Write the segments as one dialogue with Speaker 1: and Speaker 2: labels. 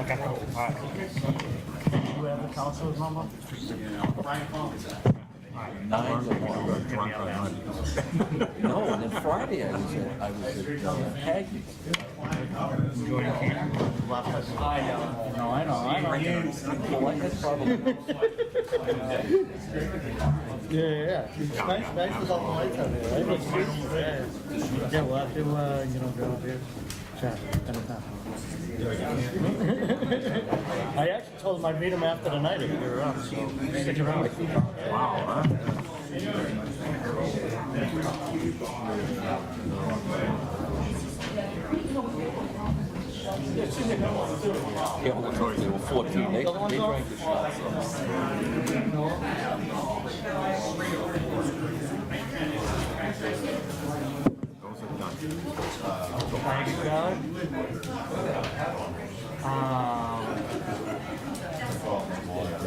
Speaker 1: got the old part. You have the counselor's number?
Speaker 2: 9 to 1.
Speaker 3: Drunk on money.
Speaker 2: No, and then Friday I was at Hagley's.
Speaker 1: Enjoying camp? I know.
Speaker 2: Well, I had probably
Speaker 1: Yeah. It's nice without the lights on there, right? Yeah, we'll have to, go up here. Chat anytime. I actually told him I'd meet him after the night if you were up, so stick around.
Speaker 3: Wow, huh?
Speaker 2: yeah, they were 14. They drank the shots.
Speaker 3: Those are done.
Speaker 1: Thank you, God.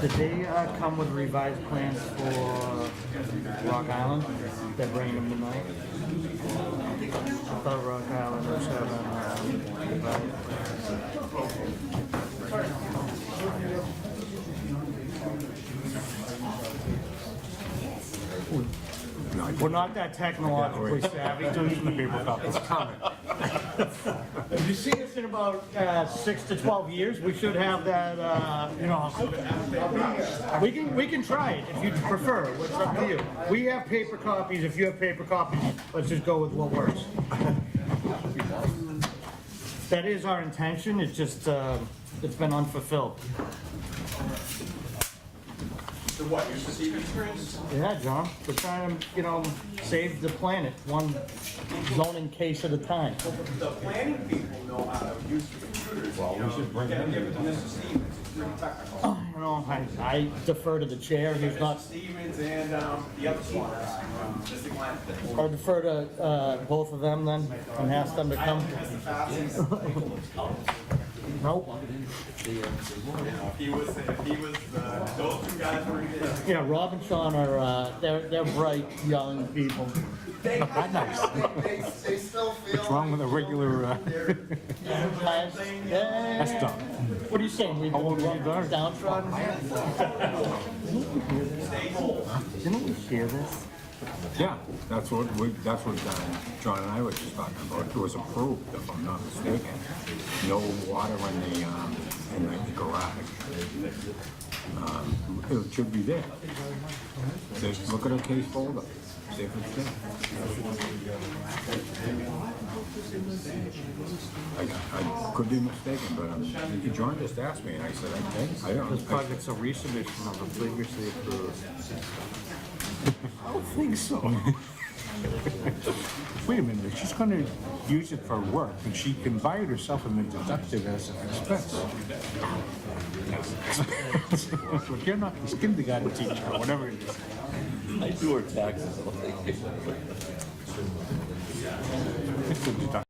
Speaker 1: Did they come with revised plans for Rock Island? They're bringing them tonight? I thought Rock Island was having revised plans. We're not that technologically savvy, dude.
Speaker 3: The paper cup is coming.
Speaker 1: If you see us in about 6 to 12 years, we should have that, we can try it if you prefer. What's up to you? We have paper copies. If you have paper copies, let's just go with what works. That is our intention. It's just, it's been unfulfilled.
Speaker 4: So what, you're secret insurance?
Speaker 1: Yeah, John, we're trying to, save the planet one zoning case at a time.
Speaker 4: The planning people know how to use computers. Well, we should bring them. Give it to Mr. Stevens, it's pretty technical.
Speaker 1: I defer to the chair. He's
Speaker 4: Mr.
Speaker 1: not.
Speaker 4: Stevens and the other one, Mr. Glenn.
Speaker 1: I defer to both of them then and ask them to come.
Speaker 4: Mr. Fassett.
Speaker 1: Nope.
Speaker 4: If he was, those two guys were in there.
Speaker 1: Yeah, Rob and Sean are, they're bright, young people.
Speaker 4: They still feel.
Speaker 3: What's wrong with a regular,
Speaker 1: That's
Speaker 3: dumb.
Speaker 1: What are you saying? We downtrodden? Didn't we hear this?
Speaker 3: Yeah, that's what John and I were just talking about. It was approved, if I'm not mistaken. No water in the garage. It should be there. Just look at our case folder. See if it's there. I could be mistaken, but John just asked me, and I said, I don't.
Speaker 1: This project's a resubmission of a previously approved.
Speaker 3: I don't think so. Wait a minute, she's gonna use it for work, and she can buy it herself and then deduct it as an expense. But you're not this kindergarten teacher or whatever it is.
Speaker 2: I do her taxes.
Speaker 3: It's a deduction.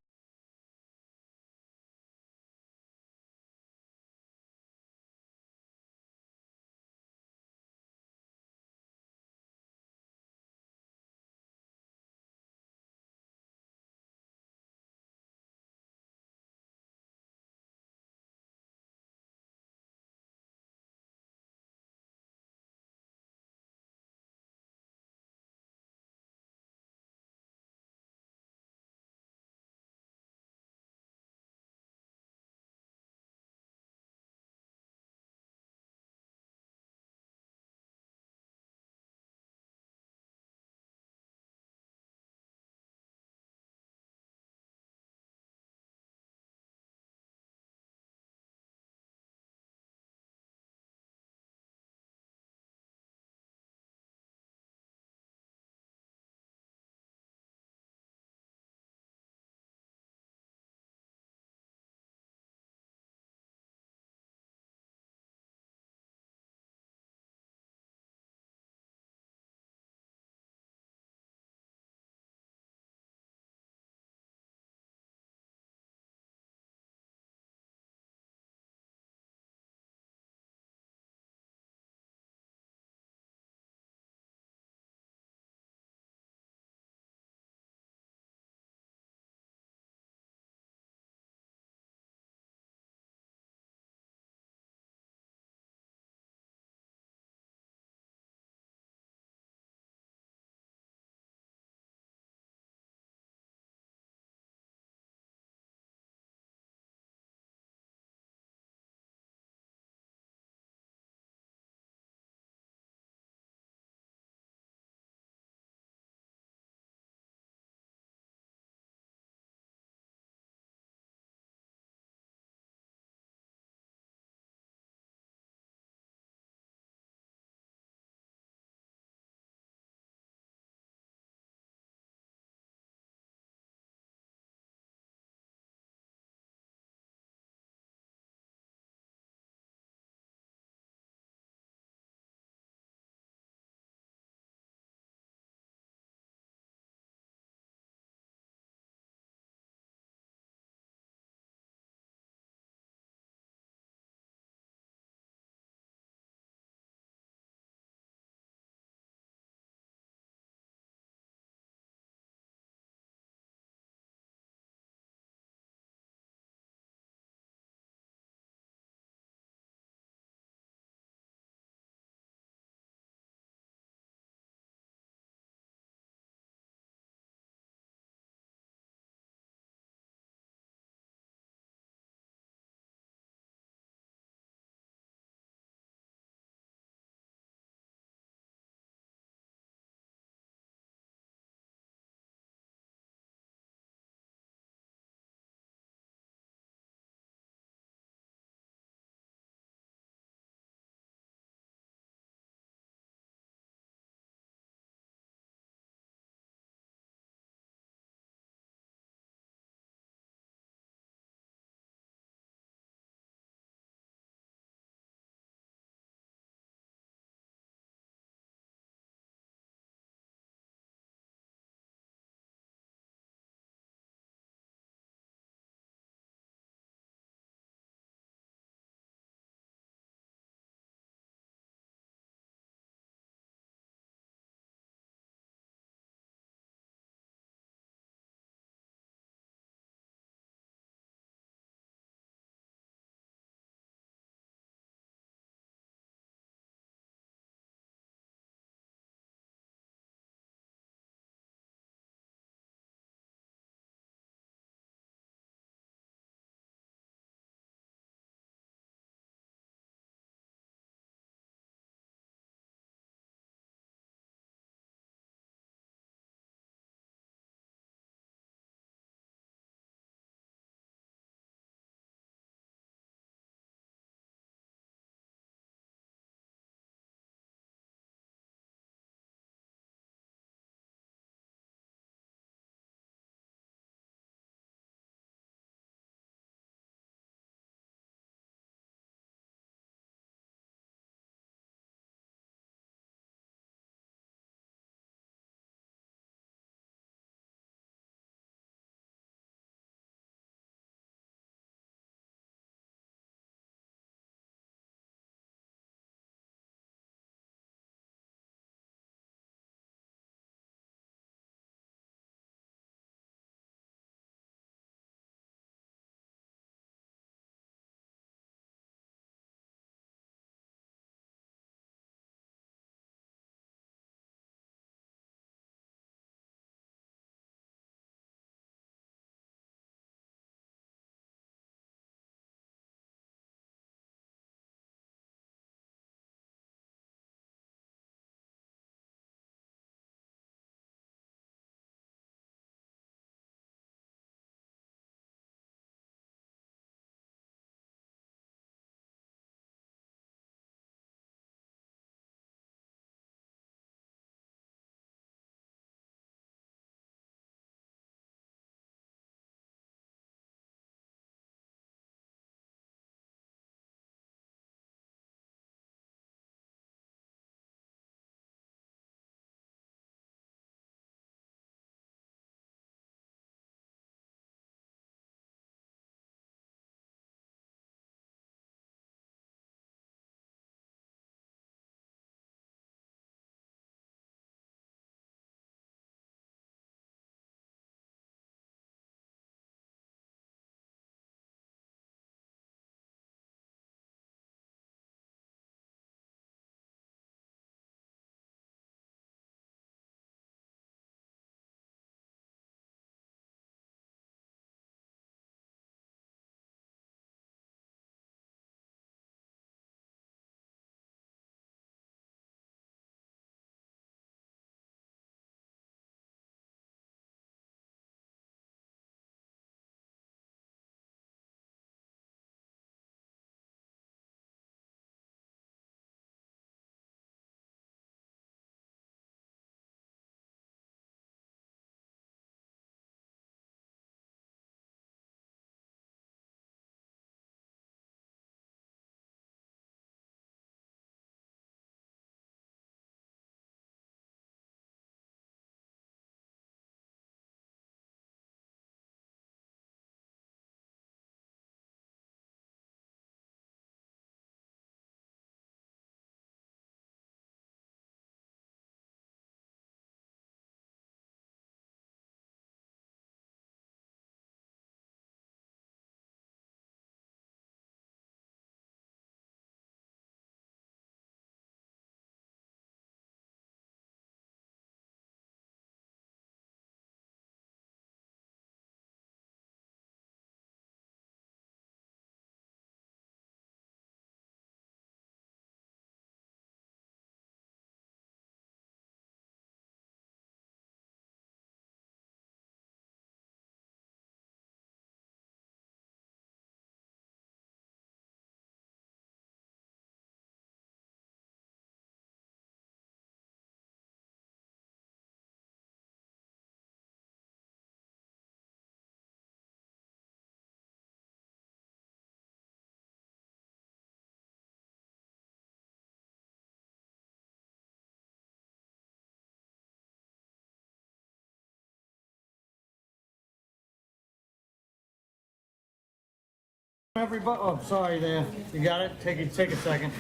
Speaker 1: Everybody, oh, sorry there. You got it? Take a second.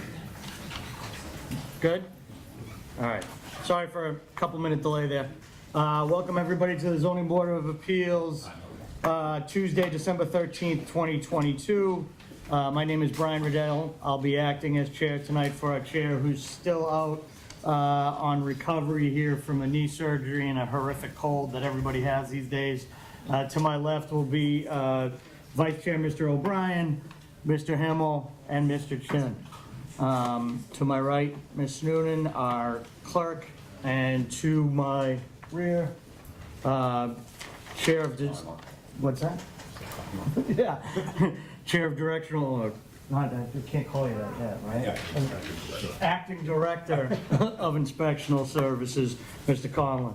Speaker 1: Good? All right. Sorry for a couple minute delay there. Welcome everybody to the Zoning Board of Appeals, Tuesday, December 13th, 2022. My name is Brian Riddell. I'll be acting as chair tonight for our chair who's still out on recovery here from a knee surgery and a horrific cold that everybody has these days. To my left will be Vice Chair Mr. O'Brien, Mr. Himmel, and Mr. Chin. To my right, Ms. Noonan, our clerk, and to my rear, Chair of, what's that? Yeah, Chair of Directional, or, not, I can't call you that yet, right? Acting Director of Inspectional Services, Mr. Conlon.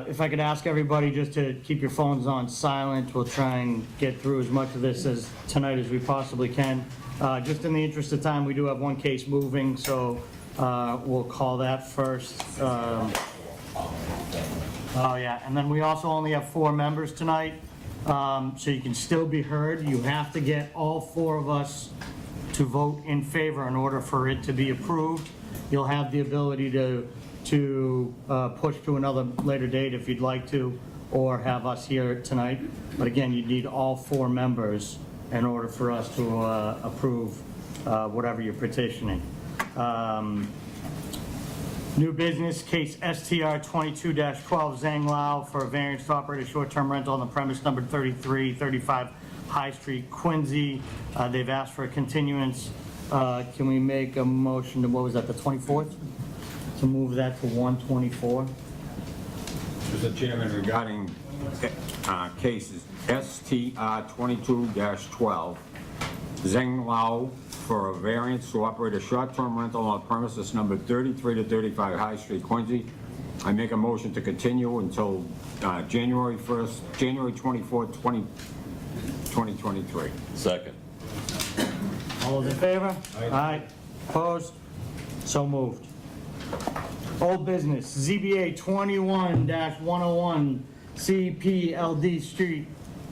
Speaker 1: If I could ask everybody just to keep your phones on silent, we'll try and get through as much of this as tonight as we possibly can. Just in the interest of time, we do have one case moving, so we'll call that first. Oh yeah, and then we also only have 4 members tonight, so you can still be heard. You have to get all 4 of us to vote in favor in order for it to be approved. You'll have the ability to push to another later date if you'd like to, or have us here tonight. But again, you'd need all 4 members in order for us to approve whatever you're petitioning. New business, case STR 22-12, Zhang Lao for a variance to operate a short-term rental on the premise number 3335 High Street, Quincy. They've asked for a continuance. Can we make a motion to, what was that, the 24th? To move that to 124?
Speaker 3: Mr. Chairman, regarding cases STR 22-12, Zheng Lao for a variance to operate a short-term rental on premises number 33 to 35 High Street, Quincy. I make a motion to continue until January 24th, 2023.
Speaker 2: Second.
Speaker 1: All those in favor? Aye. Opposed? So moved. Old business, ZBA 21-101, CPLD Street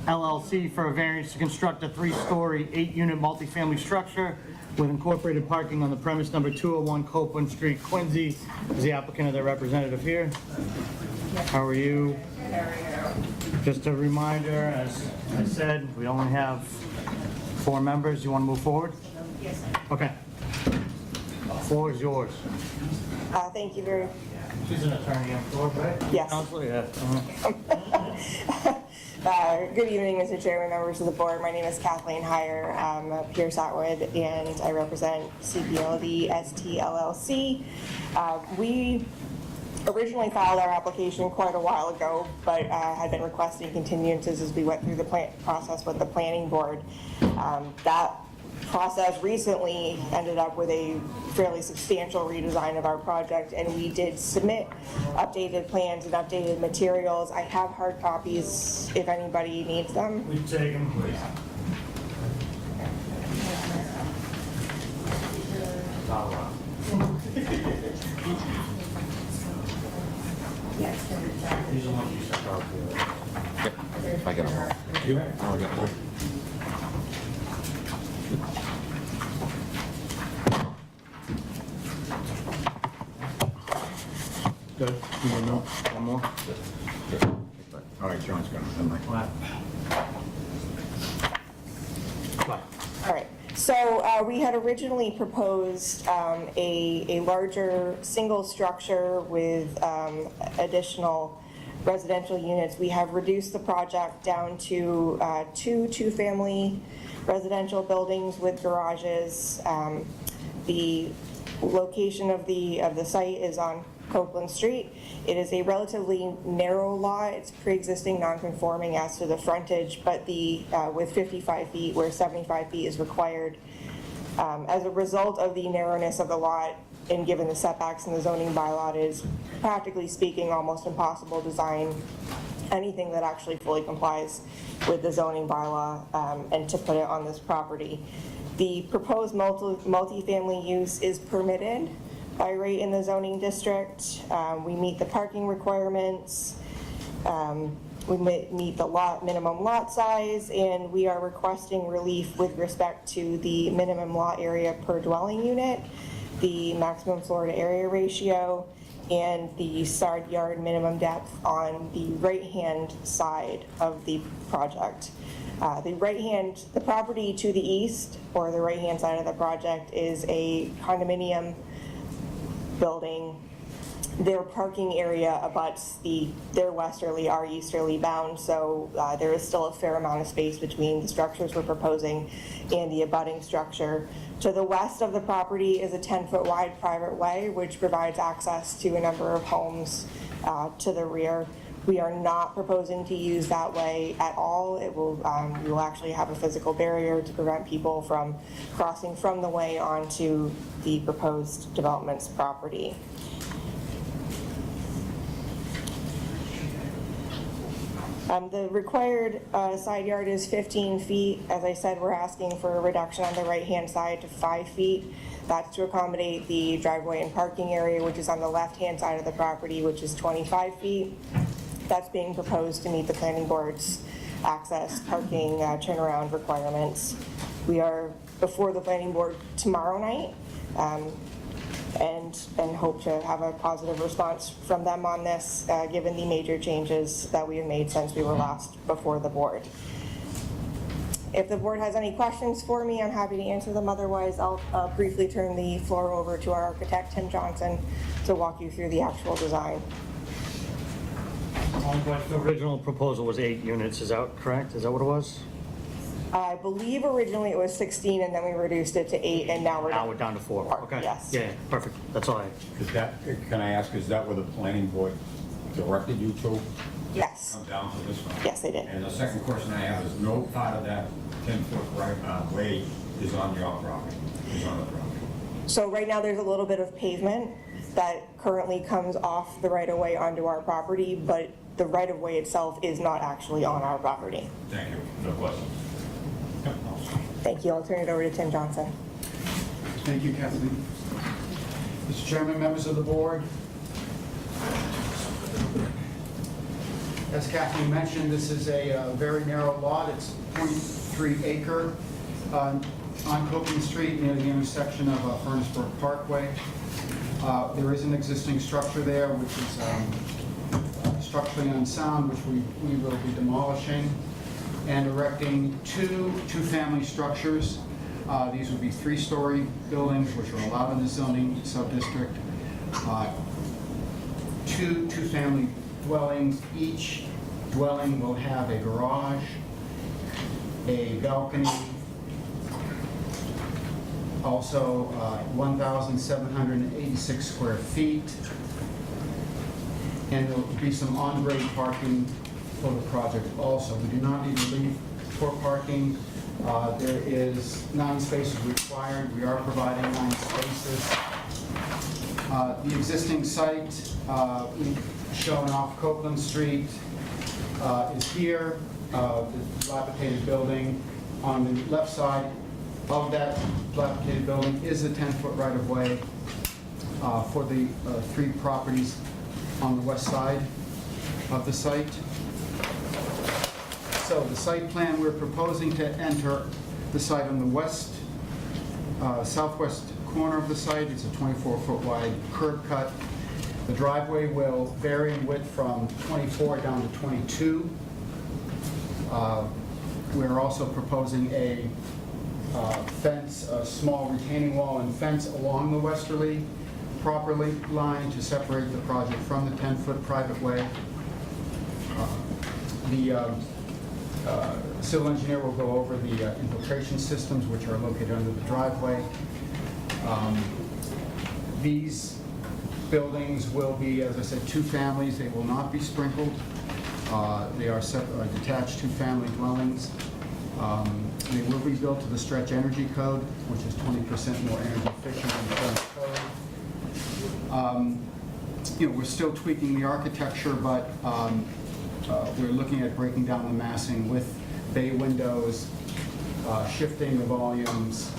Speaker 1: LLC for a variance to construct a 3-story, 8-unit multifamily structure with incorporated parking on the premise number 201 Copeland Street, Quincy. Is the applicant or their representative here? How are you? Just a reminder, as I said, we only have 4 members. You want to move forward?
Speaker 5: Yes.
Speaker 1: Okay. Floor is yours.
Speaker 5: Thank you very.
Speaker 1: She's an attorney on floor, right?
Speaker 5: Yes.
Speaker 1: Counselor, yeah.
Speaker 5: Good evening, Mr. Chairman, members of the board. My name is Kathleen Heyer. I'm a Pierce Atwood, and I represent CPLD ST LLC. We originally filed our application quite a while ago, but had been requesting continuances as we went through the process with the planning board. That process recently ended up with a fairly substantial redesign of our project, and we did submit updated plans and updated materials. I have hard copies if anybody needs them.
Speaker 1: We take them, please. These are ones you sent out here.
Speaker 2: I got them.
Speaker 1: You?
Speaker 2: I got one.
Speaker 1: Good. You want no? One more?
Speaker 3: All right, John's got it.
Speaker 1: Flat. Flat.
Speaker 5: All right, so we had originally proposed a larger single structure with additional residential units. We have reduced the project down to 2-family residential buildings with garages. The location of the site is on Copeland Street. It is a relatively narrow lot. It's pre-existing non-conforming as to the frontage, but with 55 feet where 75 feet is required. As a result of the narrowness of the lot, and given the setbacks in the zoning bylaw, it is practically speaking almost impossible to design anything that actually fully complies with the zoning bylaw and to put it on this property. The proposed multifamily use is permitted by right in the zoning district. We meet the parking requirements. We meet the minimum lot size, and we are requesting relief with respect to the minimum lot area per dwelling unit, the maximum floor to area ratio, and the side yard minimum depth on the right-hand side of the project. The property to the east, or the right-hand side of the project, is a condominium building. Their parking area abuts their westerly, our easterly bound, so there is still a fair amount of space between the structures we're proposing and the abutting structure. To the west of the property is a 10-foot wide private way, which provides access to a number of homes to the rear. We are not proposing to use that way at all. We will actually have a physical barrier to prevent people from crossing from the way onto the proposed development's property. The required side yard is 15 feet. As I said, we're asking for a reduction on the right-hand side to 5 feet. That's to accommodate the driveway and parking area, which is on the left-hand side of the property, which is 25 feet. That's being proposed to meet the planning board's access, parking, turnaround requirements. We are before the planning board tomorrow night, and hope to have a positive response from them on this, given the major changes that we have made since we were last before the board. If the board has any questions for me, I'm happy to answer them. Otherwise, I'll briefly turn the floor over to our architect, Tim Johnson, to walk you through the actual design.
Speaker 1: The original proposal was 8 units, is that correct? Is that what it was?
Speaker 5: I believe originally it was 16, and then we reduced it to 8, and now we're
Speaker 1: Down to 4, okay.
Speaker 5: Yes.
Speaker 1: Yeah, perfect, that's all I had.
Speaker 3: Can I ask, is that where the planning board directed you to?
Speaker 5: Yes.
Speaker 3: Come down to this one?
Speaker 5: Yes, they did.
Speaker 3: And the second question I have is, no part of that 10-foot right way is on your property, is on the property.
Speaker 5: So right now, there's a little bit of pavement that currently comes off the right-of-way onto our property, but the right-of-way itself is not actually on our property.
Speaker 3: Thank you. No questions.
Speaker 5: Thank you. I'll turn it over to Tim Johnson.
Speaker 6: Thank you, Kathleen. Mr. Chairman, members of the board. As Kathleen mentioned, this is a very narrow lot. It's 0.3 acre on Copeland Street near the intersection of Furnace Brook Parkway. There is an existing structure there, which is structurally unsound, which we will be demolishing and erecting two-family structures. These would be 3-story buildings, which are allowed in the zoning sub-district. Two-family dwellings. Each dwelling will have a garage, a balcony, also 1,786 square feet, and there will be some on-grade parking for the project also. We do not need relief for parking. There is 9 spaces required. We are providing 9 spaces. The existing site shown off Copeland Street is here. The dilapidated building on the left side of that dilapidated building is a 10-foot right-of-way for the 3 properties on the west side of the site. So the site plan, we're proposing to enter the site on the west, southwest corner of the site. It's a 24-foot wide curb cut. The driveway will vary in width from 24 down to 22. We're also proposing a fence, a small retaining wall and fence along the westerly property line to separate the project from the 10-foot private way. The civil engineer will go over the infiltration systems, which are located under the driveway. These buildings will be, as I said, 2 families. They will not be sprinkled. They are detached 2-family dwellings. They will be built to the stretch energy code, which is 20% more energy efficient than the current code. We're still tweaking the architecture, but we're looking at breaking down the massing with bay windows, shifting the volumes,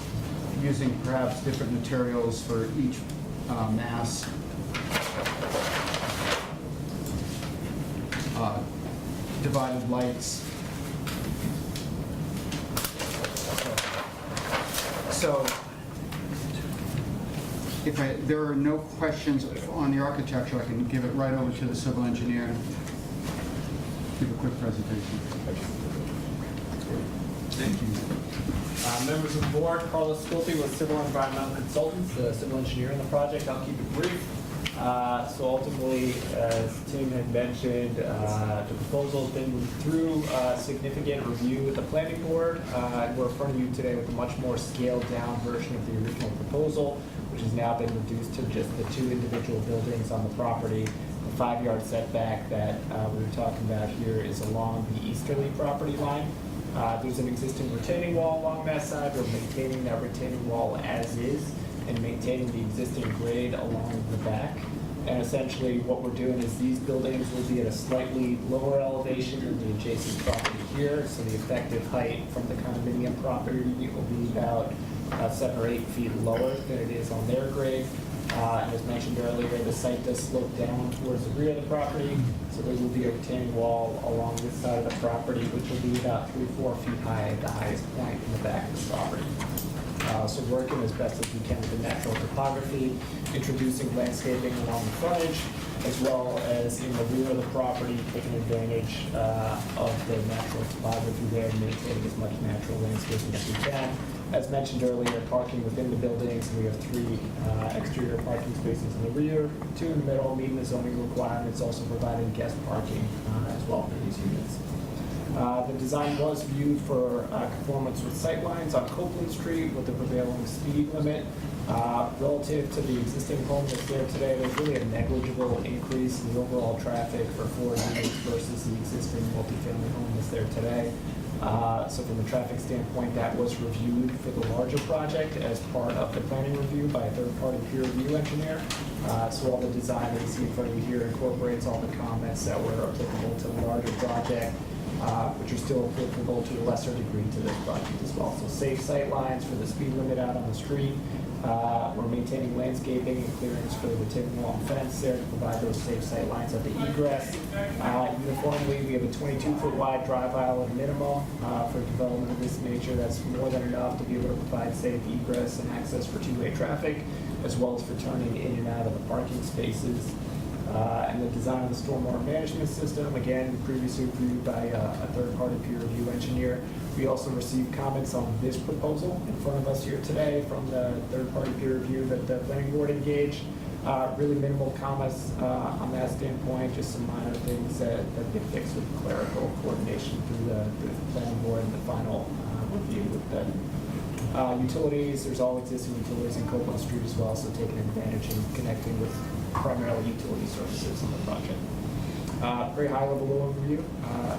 Speaker 6: using perhaps different materials for each mass. divided lights. So, if there are no questions on the architecture, I can give it right over to the civil engineer and give a quick presentation.
Speaker 7: Members of the board, Carlos Sculpi with Civil Environmental Consultants, the civil engineer in the project. I'll keep it brief. So ultimately, as Tim had mentioned, the proposal's been through significant review with the planning board. We're in front of you today with a much more scaled down version of the original proposal, which has now been reduced to just the 2 individual buildings on the property. The 5-yard setback that we were talking about here is along the easterly property line. There's an existing retaining wall along that side. We're maintaining that retaining wall as is and maintaining the existing grade along the back. And essentially what we're doing is these buildings will be at a slightly lower elevation than the adjacent property here. So the effective height from the condominium property will be about 7 or 8 feet lower than it is on their grade. And as mentioned earlier, the site does slope down towards the rear of the property, so there will be a retaining wall along this side of the property, which will be about 3 or 4 feet high at the highest point in the back of the property. So working as best as we can with the natural topography, introducing landscaping along the frontage, as well as in the rear of the property, taking advantage of the natural topography there and maintaining as much natural landscaping as we can. As mentioned earlier, parking within the buildings, we have 3 exterior parking spaces in the rear, 2 in the middle, meeting the zoning requirements, also providing guest parking as well for these units. The design was viewed for conformance with sightlines on Copeland Street with the prevailing speed limit. Relative to the existing home that's there today, there's really a negligible increase in the overall traffic for 4 units versus the existing multifamily home that's there today. So from a traffic standpoint, that was reviewed for the larger project as part of the planning review by a third-party peer review engineer. So all the design that you see in front of you here incorporates all the comments that were applicable to the larger project, which are still applicable to a lesser degree to this project as well. So safe sight lines for the speed limit out on the street. We're maintaining landscaping and clearance for the retaining wall and fence there to provide those safe sight lines at the egress. Uniformly, we have a 22-foot wide drive aisle at minimum for development of this nature. That's more than enough to be able to provide safe egress and access for 2-way traffic, as well as for turning in and out of the parking spaces. And the design of the stormwater management system, again, previously reviewed by a third-party peer review engineer. We also received comments on this proposal in front of us here today from the third-party peer review that the planning board engaged. Really minimal comments on that standpoint, just some minor things that get fixed with clerical coordination through the planning board and the final review with the utilities. There's all existing utilities in Copeland Street as well, so taking advantage and connecting with primarily utility services in the project. Very high level overview.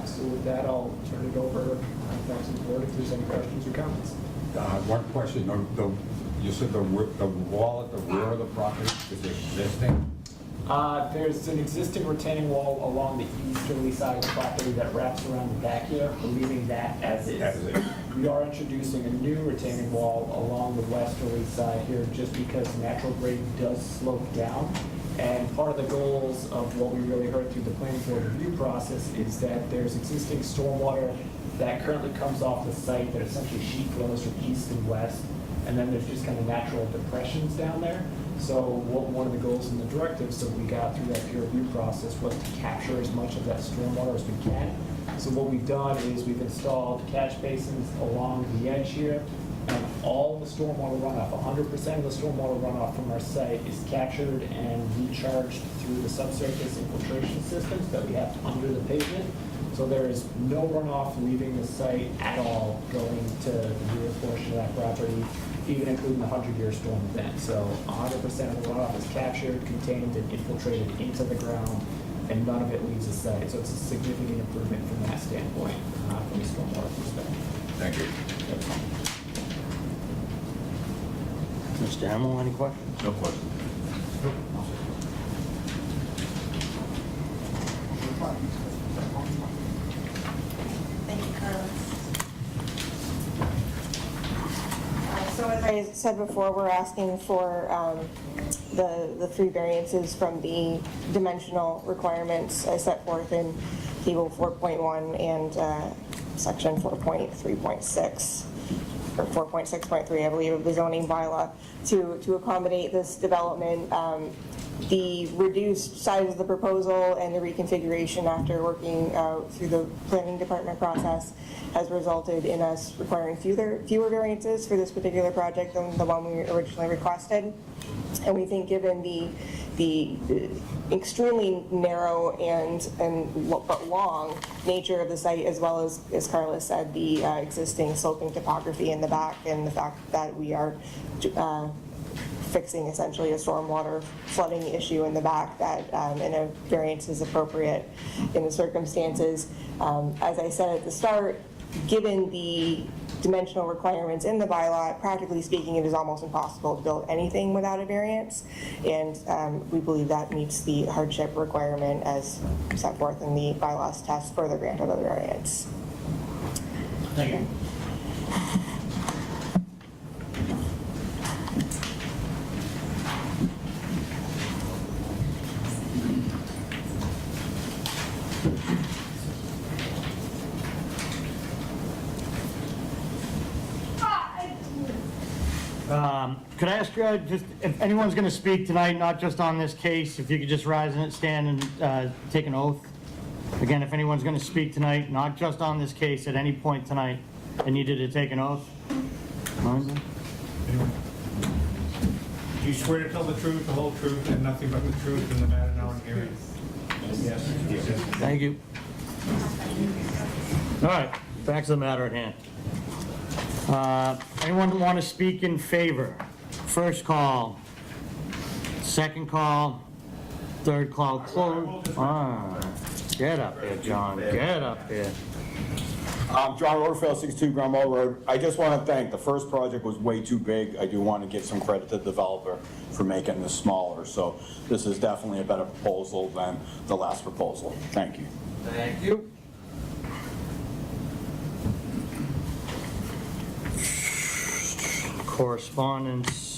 Speaker 7: So with that, I'll turn it over back to the board if there's any questions or comments.
Speaker 3: One question, you said the wall at the rear of the property is existing?
Speaker 7: There's an existing retaining wall along the easterly side of the property that wraps around the back here. We're leaving that as is.
Speaker 3: As is.
Speaker 7: We are introducing a new retaining wall along the westerly side here just because natural grade does slope down. And part of the goals of what we really heard through the planning board review process is that there's existing stormwater that currently comes off the site that essentially sheet flows from east and west. And then there's just kind of natural depressions down there. So one of the goals in the directives that we got through that peer review process was to capture as much of that stormwater as we can. So what we've done is we've installed catch basins along the edge here, and all the stormwater runoff, 100% of the stormwater runoff from our site is captured and recharged through the subsurface infiltration systems that we have under the pavement. So there is no runoff leaving the site at all going to the rear portion of that property, even including the 100-year storm event. So 100% of the runoff is captured, contained, and infiltrated into the ground, and none of it leaves the site. So it's a significant improvement from that standpoint, from a stormwater perspective.
Speaker 3: Thank you.
Speaker 1: Mr. Hamel, any questions?
Speaker 3: No question.
Speaker 5: Thank you, Carlos. So as I said before, we're asking for the 3 variances from the dimensional requirements set forth in table 4.1 and section 4.3.6, or 4.6.3, I believe, of the zoning bylaw to accommodate this development. The reduced size of the proposal and the reconfiguration after working through the planning department process has resulted in us requiring fewer variances for this particular project than the one we originally requested. And we think given the extremely narrow but long nature of the site, as well as Carlos said, the existing sloping topography in the back, and the fact that we are fixing essentially a stormwater flooding issue in the back, that a variance is appropriate in the circumstances. As I said at the start, given the dimensional requirements in the bylaw, practically speaking, it is almost impossible to build anything without a variance, and we believe that meets the hardship requirement as set forth in the bylaws test for the grant of a variance.
Speaker 1: Thank you. Could I ask you, just if anyone's going to speak tonight, not just on this case, if you could just rise and stand and take an oath? Again, if anyone's going to speak tonight, not just on this case, at any point tonight, I needed to take an oath.
Speaker 8: Do you swear to tell the truth, the whole truth, and nothing but the truth in the matter now in hearing? Yes.
Speaker 1: Thank you. All right, back to the matter at hand. Anyone want to speak in favor? First call, second call, third call, close. Get up here, John, get up here.
Speaker 9: John Rutherford, 62 Grand Mall Road. I just want to thank, the first project was way too big. I do want to give some credit to the developer for making this smaller. So this is definitely a better proposal than the last proposal. Thank you.
Speaker 1: Thank you. Correspondence.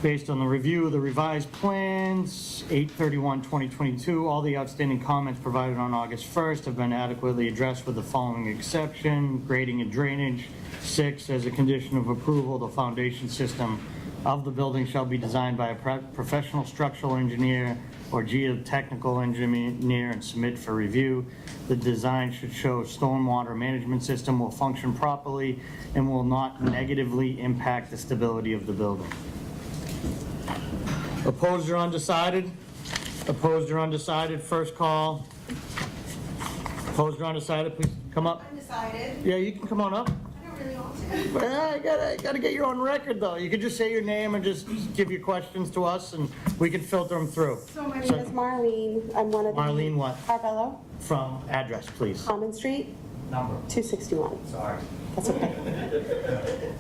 Speaker 1: Based on the review of the revised plans, 8/31/2022, all the outstanding comments provided on August 1st have been adequately addressed with the following exception: grading and drainage. 6, as a condition of approval, the foundation system of the building shall be designed by a professional structural engineer or geotechnical engineer and submit for review. The design should show stormwater management system will function properly and will not negatively impact the stability of the building. Opposed or undecided? Opposed or undecided, first call. Opposed or undecided, please come up.
Speaker 10: Undecided.
Speaker 1: Yeah, you can come on up.
Speaker 10: I don't really want to.
Speaker 1: Well, I gotta get you on record, though. You could just say your name and just give your questions to us, and we can filter them through.
Speaker 10: So my name is Marlene. I'm one of the...
Speaker 1: Marlene what?
Speaker 10: Carvello,
Speaker 1: From address, please.
Speaker 10: Common Street,
Speaker 1: Number.
Speaker 10: 261.
Speaker 1: Sorry.
Speaker 10: That's okay.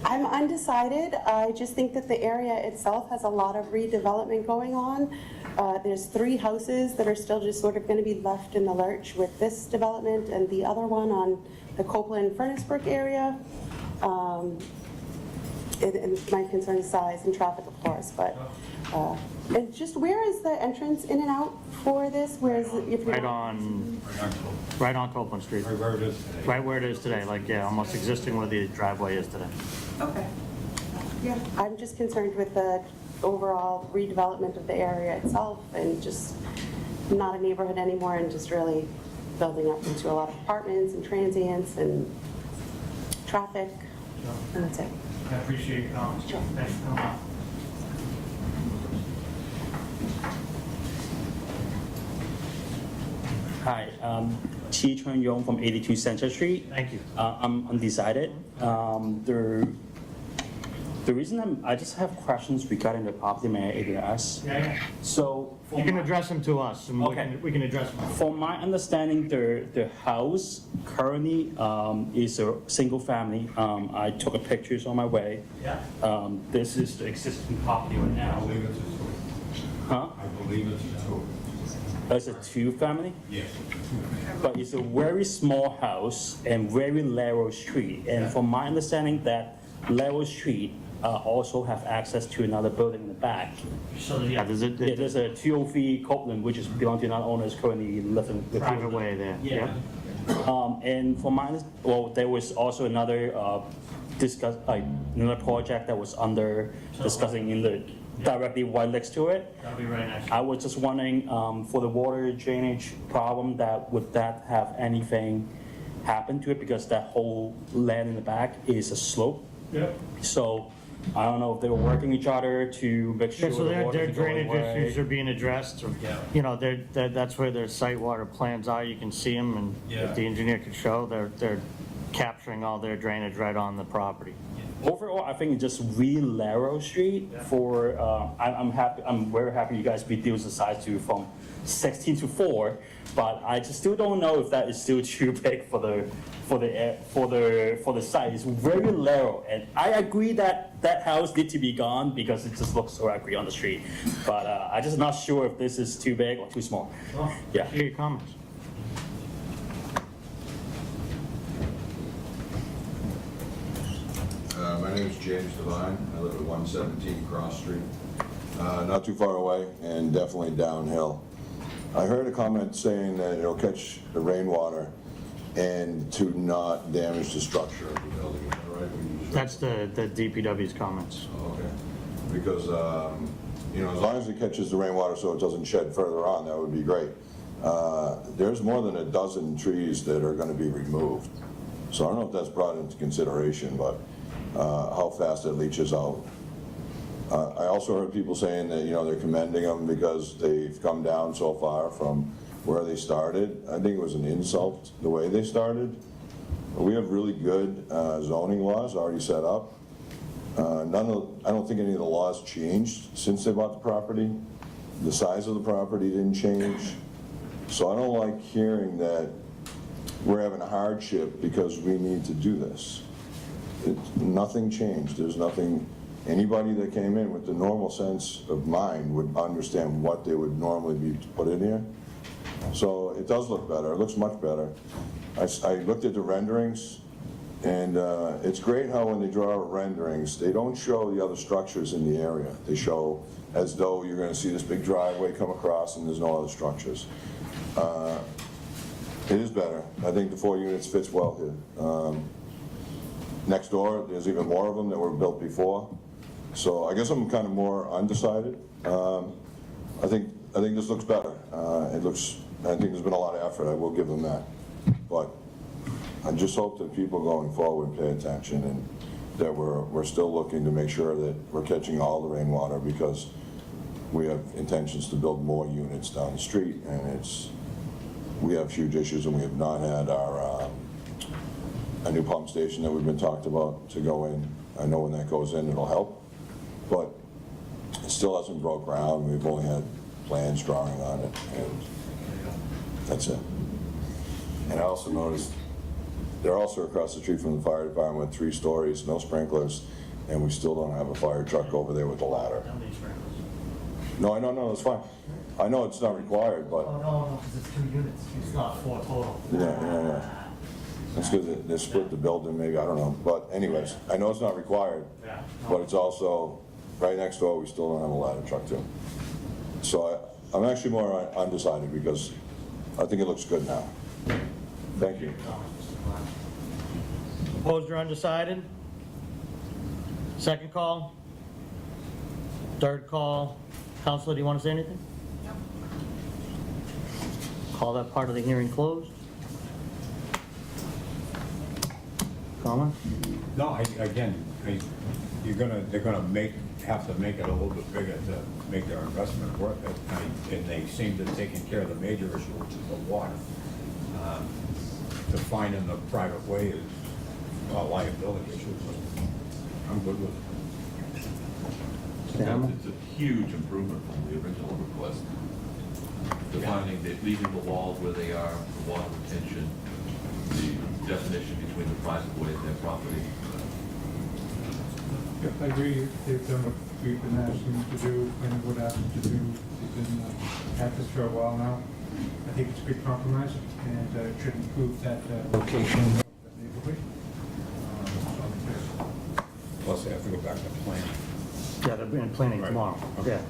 Speaker 10: I'm undecided. I just think that the area itself has a lot of redevelopment going on. There's 3 houses that are still just sort of going to be left in the lurch with this development, and the other one on the Copeland Furnace Brook area. And my concern is size and traffic, of course, but and just where is the entrance in and out for this? Where is it? If you're
Speaker 1: Right
Speaker 10: not-
Speaker 1: on Copeland Street.
Speaker 8: Right where it is today.
Speaker 1: Right where it is today, like, yeah, almost existing where the driveway is today.
Speaker 10: Okay. Yeah, I'm just concerned with the overall redevelopment of the area itself, and just not a neighborhood anymore, and just really building up into a lot of apartments and transients and traffic, and that's it.
Speaker 1: I appreciate your comments.
Speaker 10: Sure.
Speaker 1: Thanks for coming up.
Speaker 11: Hi, Chi Chun Yong from 82 Central Street.
Speaker 1: Thank you.
Speaker 11: I'm undecided. The reason I just have questions regarding the property may I address.
Speaker 1: Yeah.
Speaker 11: So,
Speaker 1: You can address them to us, and
Speaker 11: Okay.
Speaker 1: we can address them.
Speaker 11: from my understanding, the house currently is a single family. I took a pictures on my way.
Speaker 1: Yeah.
Speaker 11: This is the existing property right
Speaker 8: I
Speaker 11: now.
Speaker 8: believe it's a two.
Speaker 11: Huh?
Speaker 8: I believe it's a two.
Speaker 11: It's a two-family,
Speaker 3: Yes.
Speaker 11: but it's a very small house and very narrow street. And from my understanding, that narrow street also have access to another building in the back.
Speaker 1: So, yeah, there's
Speaker 11: Yeah,
Speaker 1: a
Speaker 11: there's a 203 Copeland, which is belong to non-owners currently living.
Speaker 1: private way there.
Speaker 11: Yeah. And for mine, well, there was also another another project that was under discussing in the directly right next to it.
Speaker 1: That'll be right next.
Speaker 11: I was just wondering, for the water drainage problem, would that have anything happen to it? Because that whole land in the back is a slope.
Speaker 8: Yep.
Speaker 11: So I don't know if they were working each other to make sure
Speaker 1: Yeah, so
Speaker 11: the
Speaker 1: their
Speaker 11: water
Speaker 1: drainage issues are being addressed. You know, that's where their site water plans are. You can see them, and if the engineer could show, they're capturing all their drainage right on the property.
Speaker 11: Overall, I think it's just real narrow street for, I'm very happy you guys reduced the size from 16 to 4, but I just still don't know if that is still too big for the site. It's very narrow, and I agree that that house needs to be gone because it just looks so ugly on the street. But I'm just not sure if this is too big or too small. Yeah.
Speaker 1: Hear your comments.
Speaker 12: My name is James Devine. I live at 117 Cross Street. Not too far away and definitely downhill. I heard a comment saying that it'll catch the rainwater and to not damage the structure of the building. Is that right?
Speaker 1: That's the DPW's comments.
Speaker 12: Okay. Because, you know, as long as it catches the rainwater so it doesn't shed further on, that would be great. There's more than a dozen trees that are going to be removed. So I don't know if that's brought into consideration, but how fast it leaches out. I also heard people saying that, you know, they're commending them because they've come down so far from where they started. I think it was an insult the way they started. We have really good zoning laws already set up. I don't think any of the laws changed since they bought the property. The size of the property didn't change. So I don't like hearing that we're having a hardship because we need to do this. Nothing changed. There's nothing, anybody that came in with the normal sense of mind would understand what they would normally be put in here. So it does look better. It looks much better. I looked at the renderings, and it's great how when they draw renderings, they don't show the other structures in the area. They show as though you're going to see this big driveway come across and there's no other structures. It is better. I think the 4 units fits well here. Next door, there's even more of them that were built before. So I guess I'm kind of more undecided. I think this looks better. I think there's been a lot of effort. I will give them that. But I just hope that people going forward pay attention and that we're still looking to make sure that we're catching all the rainwater because we have intentions to build more units down the street, and we have huge issues, and we have not had a new pump station that we've been talked about to go in. I know when that goes in, it'll help, but it still hasn't broke ground. We've only had plans drawing on it, and that's it. And I also noticed they're also across the street from the fire department with 3 stories, no sprinklers, and we still don't have a fire truck over there with a ladder. No, I don't know, it's fine. I know it's not required, but.
Speaker 1: Oh, no, because it's 2 units. It's not 4 total.
Speaker 12: Yeah. It's because they split the building, maybe, I don't know. But anyways, I know it's not required, but it's also right next door, we still don't have a ladder truck too. So I'm actually more undecided because I think it looks good now. Thank you.
Speaker 1: Opposed or undecided? Second call? Third call? Counselor, do you want to say anything? No. Call that part of the hearing closed. Comment?
Speaker 3: No, they're gonna have to make it a little bit bigger to make their investment worth it. And they seem to have taken care of the major issue, which is the water. To find in the private way is a liability issue, but I'm good with it.
Speaker 13: It's a huge improvement from the original request. Defining, leaving the walls where they are, the water retention, the definition between the private way and their property.
Speaker 8: I agree, they've done a we've been asking to do, and would ask them to do. We've been at this for a while now. I think it's a good compromise, and it should improve that location of the neighborhood.
Speaker 3: Plus, they have to go back to plan,
Speaker 1: Yeah, they're in planning
Speaker 3: Right.
Speaker 1: tomorrow.
Speaker 3: Okay.
Speaker 1: Yeah.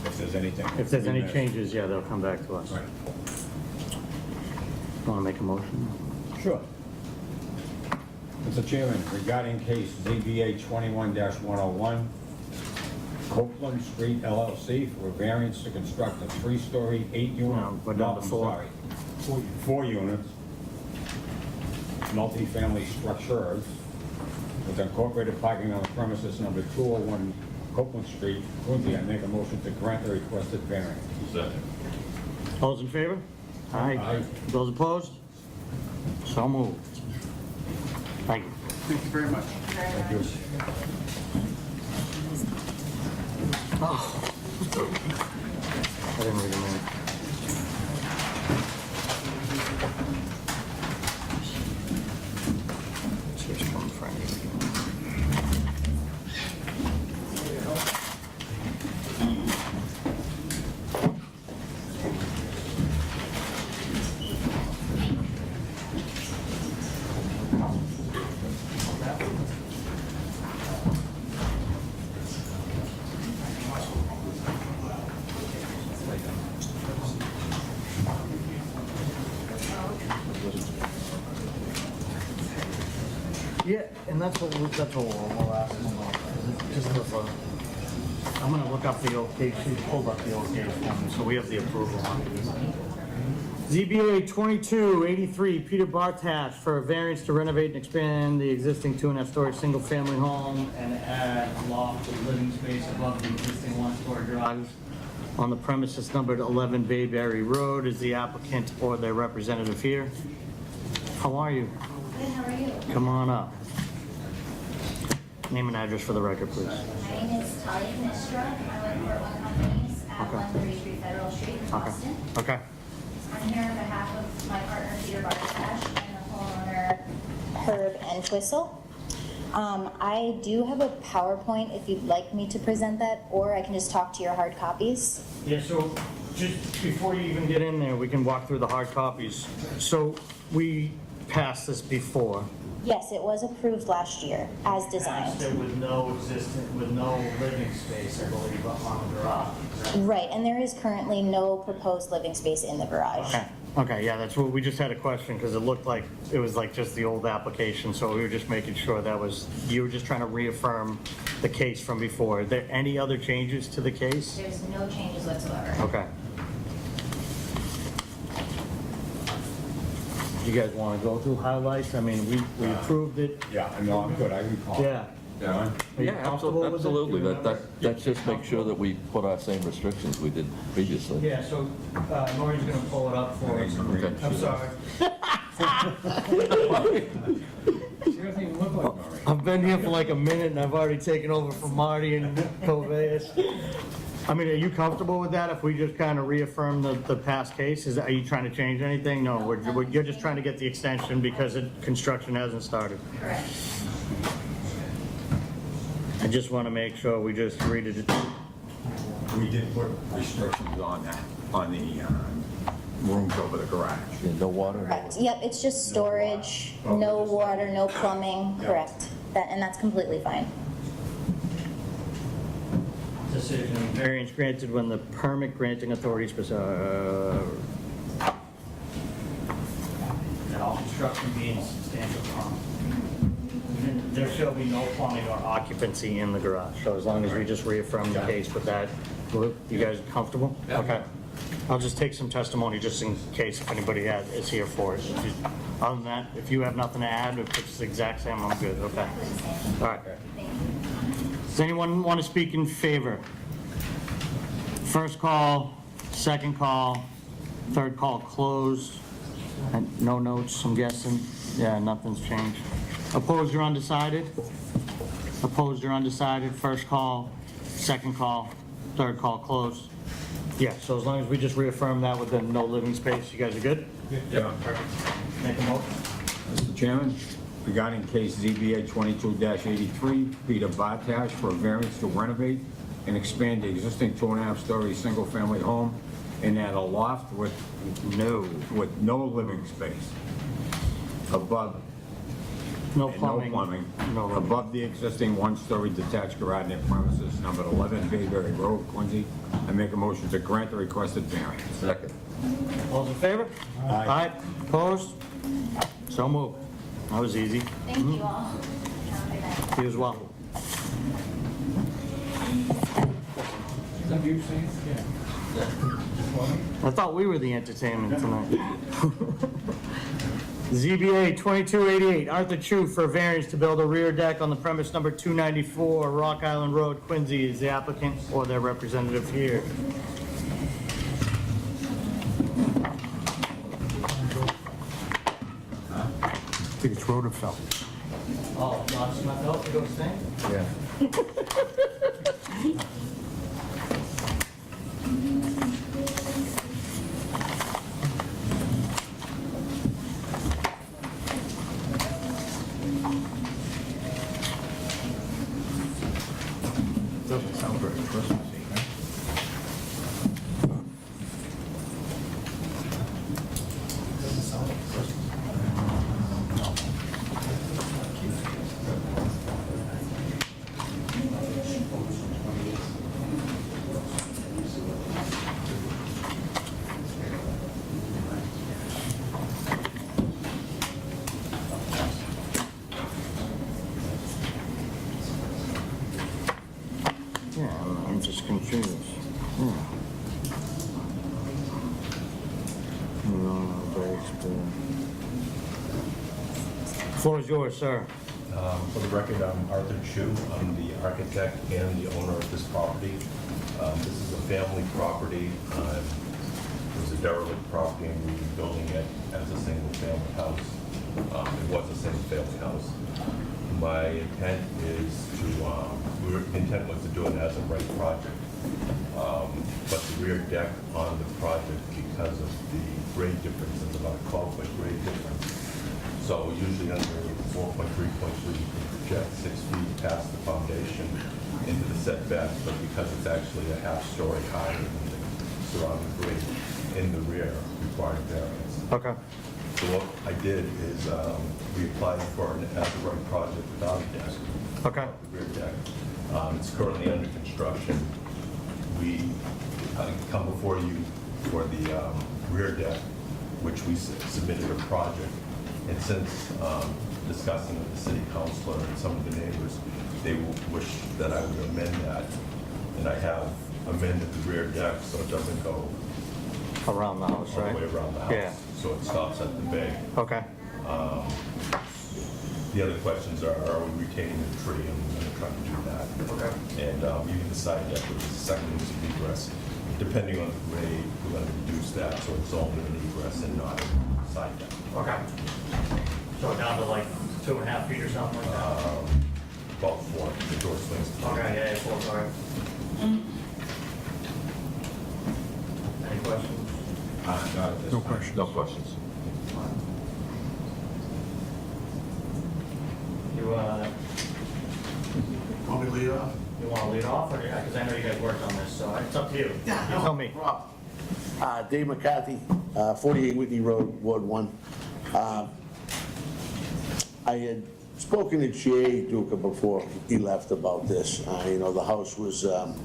Speaker 3: if there's anything.
Speaker 1: If there's any
Speaker 3: we missed.
Speaker 1: changes, yeah, they'll come back to us.
Speaker 3: Right.
Speaker 1: Want to make a motion?
Speaker 3: Sure. Mr. Chairman, regarding case ZBA 21-101, Copeland Street LLC for a variance to construct a 3-story, 8-unit.
Speaker 1: No, we're down to 4.
Speaker 3: 4 units, multifamily structures with incorporated parking on the premises number 201 Copeland Street, Quincy. I make a motion to grant the requested variance.
Speaker 13: Second.
Speaker 1: All those in favor?
Speaker 3: Aye.
Speaker 1: Those opposed? So moved. Thank you.
Speaker 6: Thank you very much.
Speaker 3: Thank you.
Speaker 1: I didn't read them in. Switch from Frank. Yeah, and that's what we'll ask them about. Just with, I'm gonna look up the old case, she pulled up the old case for me, so we have the approval on it. ZBA 2283, Peter Bartash for a variance to renovate and expand the existing 2.5-story single-family home and add loft with living space above the existing 1-story garage on the premises numbered 11 Bayberry Road. Is the applicant or their representative here? How are you?
Speaker 14: Good, how are you?
Speaker 1: Come on up. Name and address for the record, please.
Speaker 14: My name is Talia Knistra. I work for One Companies at
Speaker 1: Okay.
Speaker 14: 133 Federal Street in Boston.
Speaker 1: Okay.
Speaker 14: I'm here on behalf of my partner Peter Bartash and the homeowner Herb Entwistle. I do have a PowerPoint if you'd like me to present that, or I can just talk to your hard copies.
Speaker 1: Yeah, so just before you even get in there, we can walk through the hard copies. So we passed this before.
Speaker 14: Yes, it was approved last year as designed.
Speaker 1: Passed it with no living space, I believe, on the garage.
Speaker 14: Right, and there is currently no proposed living space in the garage.
Speaker 1: Okay, yeah, that's what, we just had a question, because it looked like, it was like just the old application, so we were just making sure that was, you were just trying to reaffirm the case from before. Are there any other changes to the case?
Speaker 14: There's no changes whatsoever.
Speaker 1: Okay. Do you guys want to go through highlights? I mean, we approved it.
Speaker 3: Yeah, no, I'm good, I recall.
Speaker 1: Yeah.
Speaker 3: John?
Speaker 1: Are you
Speaker 13: Yeah,
Speaker 1: comfortable with it?
Speaker 13: absolutely.
Speaker 1: Do you remember?
Speaker 13: That just makes sure that we put our same restrictions we did previously.
Speaker 1: Yeah, so Maureen's gonna pull it up for us.
Speaker 13: Okay.
Speaker 1: I'm sorry.
Speaker 3: She doesn't even look like Maureen.
Speaker 1: I've been here for like a minute and I've already taken over from Marty and Coveas. I mean, are you comfortable with that if we just kind of reaffirm the past case? Are you trying to change anything? No, you're just trying to get the extension because construction hasn't started.
Speaker 14: Correct.
Speaker 1: I just want to make sure we just read it.
Speaker 3: We did put restrictions on that, on the rooms over the garage.
Speaker 13: Yeah, no water.
Speaker 14: Correct. Yep, it's just storage, no water, no plumbing, correct. And that's completely fine.
Speaker 1: Decision, variance granted when the permit granting authority that all construction being substantial cost. There shall be no plumbing or occupancy in the garage, so as long as we just reaffirm the case with that, you guys comfortable? Okay. I'll just take some testimony just in case if anybody is here for it. Other than that, if you have nothing to add, if it's the exact same, I'm good, okay? All right. Does anyone want to speak in favor? First call, second call, third call closed. And no notes, I'm guessing? Yeah, nothing's changed. Opposed or undecided? Opposed or undecided, first call, second call, third call closed. Yeah, so as long as we just reaffirm that with the no living space, you guys are good?
Speaker 3: Yeah.
Speaker 1: Make a motion.
Speaker 3: Mr. Chairman, regarding case ZBA 22-83, Peter Bartash for a variance to renovate and expand the existing 2.5-story single-family home and add a loft with no living space above.
Speaker 1: No
Speaker 3: and
Speaker 1: plumbing.
Speaker 3: No plumbing.
Speaker 1: No living.
Speaker 3: Above the existing 1-story detached garage at premises number 11 Bayberry Road, Quincy. I make a motion to grant the requested variance.
Speaker 2: Second.
Speaker 1: All those in favor? Aye. Opposed? So moved. That was easy.
Speaker 14: Thank you all. Have a good night.
Speaker 1: You as well.
Speaker 8: Is that you saying? Yeah.
Speaker 1: I thought we were the entertainment tonight. ZBA 2288, Arthur Chu for a variance to build a rear deck on the premise number 294 Rock Island Road, Quincy, is the applicant or their representative here.
Speaker 8: I think it's Rodenfeld.
Speaker 1: Oh, not my belt to go sing?
Speaker 2: Yeah.
Speaker 8: Doesn't sound very Christmassy, huh? Doesn't sound like Christmas.
Speaker 1: Yeah, I'm just confused. Yeah. No, very experienced. Floor is yours, sir.
Speaker 15: For the record, I'm Arthur Chu. I'm the architect and the owner of this property. This is a family property. It was a derelict property and we were building it as a single-family house. It was a single-family house. My intent is intent was to do it as a right project. But the rear deck on the project, because of the grade difference, is about a 12-foot grade difference. So usually under 4.3.2, you can project 6 feet past the foundation into the setback, but because it's actually a half-story higher than the surrounding grade in the rear, required variance.
Speaker 1: Okay.
Speaker 15: So what I did is we applied for an as-of-right project without a deck.
Speaker 1: Okay.
Speaker 15: The rear deck. It's currently under construction. We come before you for the rear deck, which we submitted a project. And since discussing with the city councilor and some of the neighbors, they wish that I would amend that. And I have amended the rear deck so it doesn't go
Speaker 1: Around the house,
Speaker 15: all
Speaker 1: right?
Speaker 15: the way around the house.
Speaker 1: Yeah.
Speaker 15: So it stops at the bay.
Speaker 1: Okay.
Speaker 15: The other questions are we retaining the tree? And we're going to try to do that. Okay. And even the side deck, which is the second means of egress. Depending on the grade, we're going to reduce that so it's only an egress and not a side deck.
Speaker 1: Okay. So down to like 2.5 feet or something like that?
Speaker 15: About 4, the door swings.
Speaker 1: Okay, yeah, 4, sorry. Any questions?
Speaker 3: No questions. No questions.
Speaker 1: You,
Speaker 16: Want me to lead off?
Speaker 1: you want to lead off, or, because I know you guys worked on this, so it's up to you. You tell me.
Speaker 16: Dave McCarthy, 48 Whitney Road, Ward 1. I had spoken to Jay Duca before he left about this. You know, the house was a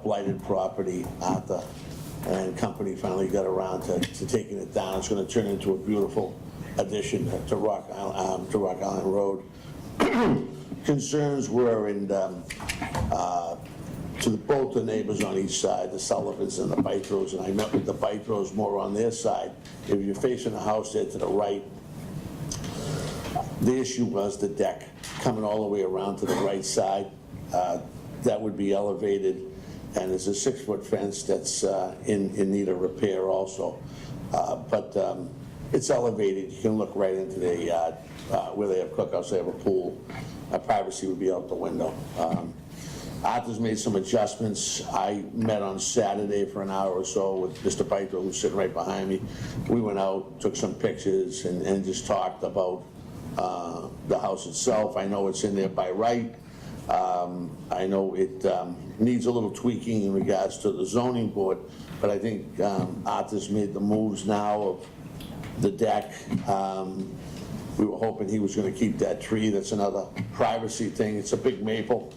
Speaker 16: blighted property. Arthur and company finally got around to taking it down. It's going to turn into a beautiful addition to Rock Island Road. Concerns were in to both the neighbors on each side, the Sullivans and the Bytros, and I met with the Bytros more on their side. If you're facing a house there to the right, the issue was the deck coming all the way around to the right side. That would be elevated, and there's a 6-foot fence that's in need of repair also. But it's elevated. You can look right into their yard where they have cookouts, they have a pool. Privacy would be out the window. Arthur's made some adjustments. I met on Saturday for an hour or so with Mr. Bytro, who's sitting right behind me. We went out, took some pictures, and just talked about the house itself. I know it's in there by right. I know it needs a little tweaking in regards to the zoning board, but I think Arthur's made the moves now of the deck. We were hoping he was going to keep that tree. That's another privacy thing. It's a big maple,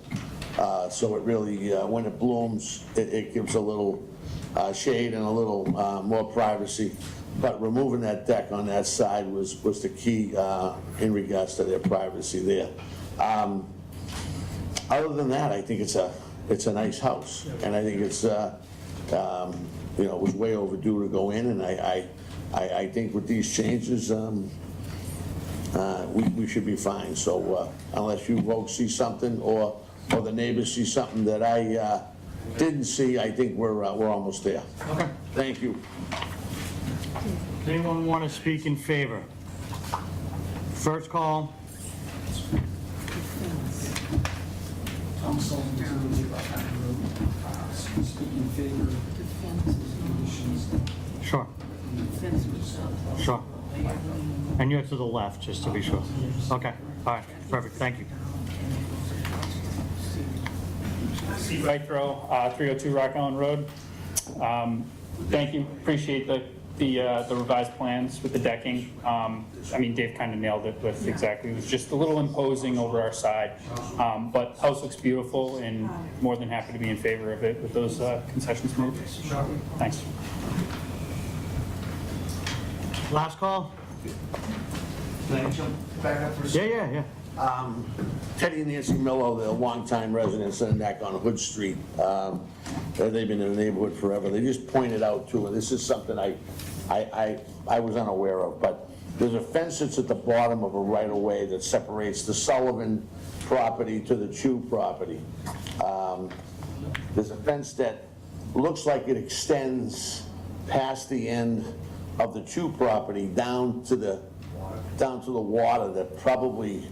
Speaker 16: so it really, when it blooms, it gives a little shade and a little more privacy. But removing that deck on that side was the key in regards to their privacy there. Other than that, I think it's a nice house, and I think it's you know, it was way overdue to go in, and I think with these changes, we should be fine. So unless you folks see something or the neighbors see something that I didn't see, I think we're almost there.
Speaker 1: Okay.
Speaker 16: Thank you.
Speaker 1: Does anyone want to speak in favor? First call.
Speaker 17: Tom Sullivan, 208 Rock Island Road. Speak in favor of conditions.
Speaker 1: Sure. Sure. And you're to the left, just to be sure. Okay, all right, perfect, thank you.
Speaker 18: Steve Dyktro, 302 Rock Island Road. Thank you, appreciate the revised plans with the decking. I mean, Dave kind of nailed it with exactly, it was just a little imposing over our side. But house looks beautiful and more than happy to be in favor of it with those concessions moved. Thanks.
Speaker 1: Last call?
Speaker 6: Can I jump back up for a second?
Speaker 1: Yeah.
Speaker 16: Teddy and Nancy Mello, they're longtime residents in Neck on Hood Street. They've been in the neighborhood forever. They just pointed out too, and this is something I was unaware of, but there's a fence that's at the bottom of a right-of-way that separates the Sullivan property to the Chu property. There's a fence that looks like it extends past the end of the Chu property down to the water that probably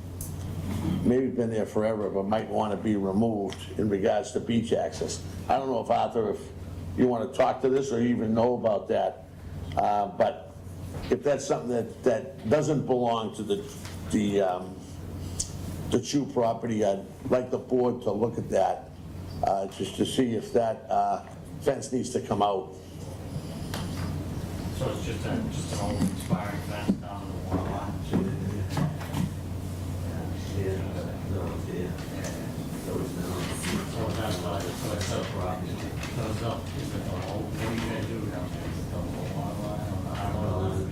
Speaker 16: maybe been there forever, but might want to be removed in regards to beach access. I don't know if Arthur, if you want to talk to this or even know about that, but if that's something that doesn't belong to the Chu property, I'd like the board to look at that, just to see if that fence needs to come out.
Speaker 1: So it's just an old expiring fence down to the water line? So that's why it's so property. So it's up, what are you gonna do down there? The water line or the high water line?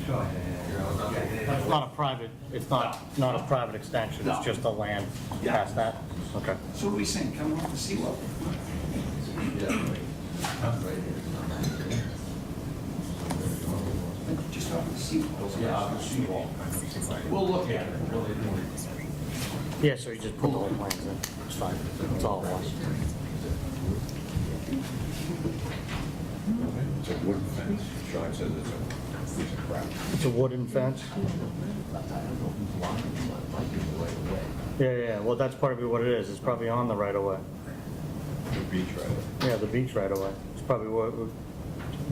Speaker 1: But it's not a private, it's not a private extension, it's just the land past that? Okay.
Speaker 17: So what are we saying, coming off the seawall? Just off the seawall.
Speaker 4: Yeah, off the seawall. We'll look at it.
Speaker 1: Yeah, so you just put the whole plans in, it's fine, it's all it was.
Speaker 12: It's a wooden fence. Sean says it's a piece of crap.
Speaker 1: It's a wooden fence? Yeah, well, that's probably what it is, it's probably on the right of way.
Speaker 12: The beach right away.
Speaker 1: Yeah, the beach right of way, it's probably what,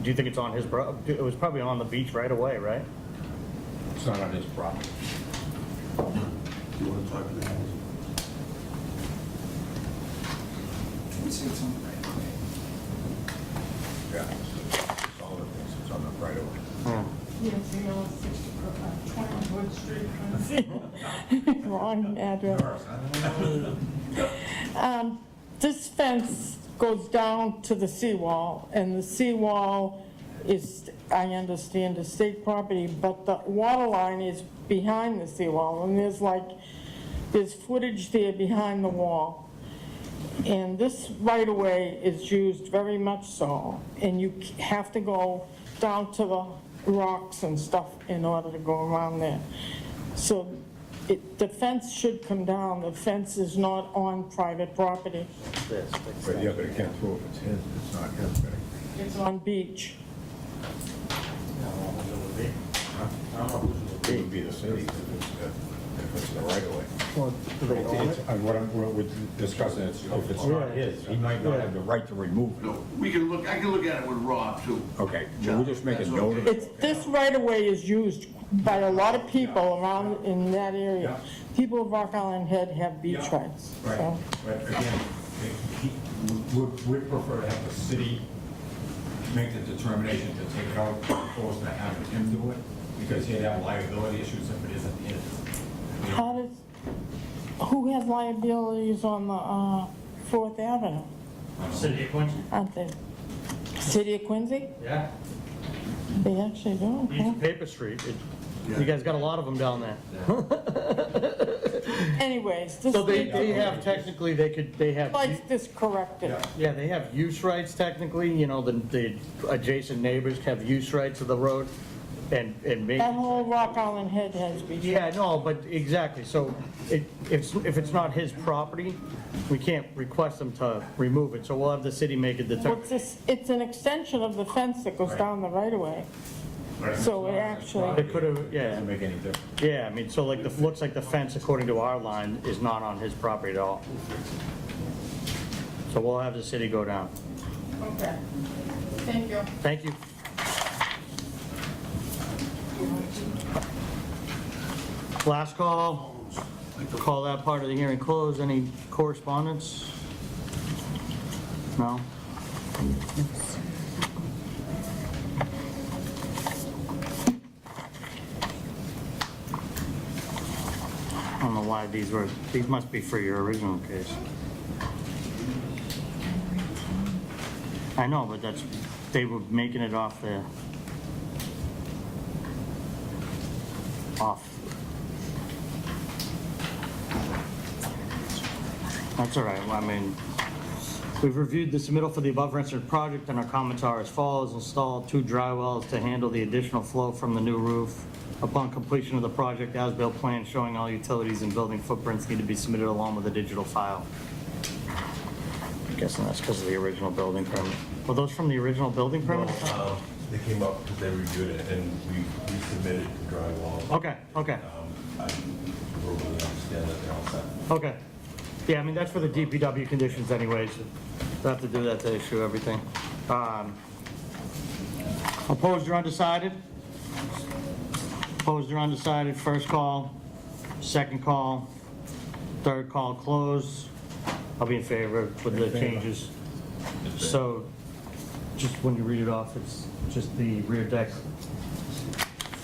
Speaker 1: do you think it's on his, it was probably on the beach right away, right?
Speaker 3: It's not on his property.
Speaker 12: You want to talk to them?
Speaker 17: Let's say it's on the right of way.
Speaker 12: Yeah. It's all the things. It's on the right away.
Speaker 19: Yes, you know, 20 Wood Street. Wrong address. This fence goes down to the seawall, and the seawall is, I understand, is state property, but the water line is behind the seawall, and there's footage there behind the wall. And this right-of-way is used very much so, and you have to go down to the rocks and stuff in order to go around there. So the fence should come down. The fence is not on private property.
Speaker 12: But yeah, but it can't throw if it's his. It's not his, right?
Speaker 19: It's on beach.
Speaker 12: It would be the city. If
Speaker 3: if it's the right of way.
Speaker 1: Well, do they own it?
Speaker 3: What we're discussing is if it's not his, he might not have the right to remove it.
Speaker 20: No, we can look, I can look at it with Rob too.
Speaker 3: Okay, so we just make a note of it.
Speaker 19: It's, this right-of-way is used by a lot of people around in that area. People of Rock Island Head have beach rights,
Speaker 3: Right,
Speaker 19: so.
Speaker 3: but again, we'd prefer to have the city make the determination to take it out, as opposed to having him do it, because he'd have liability issues if it isn't his.
Speaker 19: How does, who has liabilities on the 4th Avenue?
Speaker 1: City of Quincy?
Speaker 19: Aren't they? City of Quincy?
Speaker 1: Yeah.
Speaker 19: They actually do, okay.
Speaker 1: Paper Street. You guys got a lot of them down there.
Speaker 19: Anyways, this.
Speaker 1: So they have, technically, they have.
Speaker 19: Like this corrected.
Speaker 1: Yeah, they have use rights technically, you know, the adjacent neighbors have use rights of the road and maybe.
Speaker 19: That whole Rock Island Head has beach rights.
Speaker 1: Yeah, no, but exactly, so if it's not his property, we can't request them to remove it, so we'll have the city make a
Speaker 19: Well,
Speaker 1: determination.
Speaker 19: it's an extension of the fence that goes down the right-of-way. So it actually,
Speaker 1: It could have, yeah.
Speaker 3: Doesn't make any difference.
Speaker 1: Yeah, I mean, so like, looks like the fence, according to our line, is not on his property at all. So we'll have the city go down.
Speaker 19: okay. Thank you.
Speaker 1: Thank you. Last call. Call that part of the hearing closed. Any correspondence? No? I don't know why these must be for your original case. I know, but they were making it off. That's all right, well, I mean, we've reviewed the submittal for the above referenced project, and our comments are as follows: install 2 dry wells to handle the additional flow from the new roof. Upon completion of the project, as-built plans showing all utilities and building footprints need to be submitted along with a digital file. I'm guessing that's because of the original building permit. Were those from the original building permit?
Speaker 15: They came up because they reviewed it, and we submitted the drawing wall.
Speaker 1: Okay.
Speaker 15: I verbally understand that they're all set.
Speaker 1: Okay. Yeah, I mean, that's for the DPW conditions anyways. We'll have to do that to issue everything. Opposed or undecided? Opposed or undecided, first call, second call, third call closed. I'll be in favor with the changes. So, just when you read it off, it's just the rear deck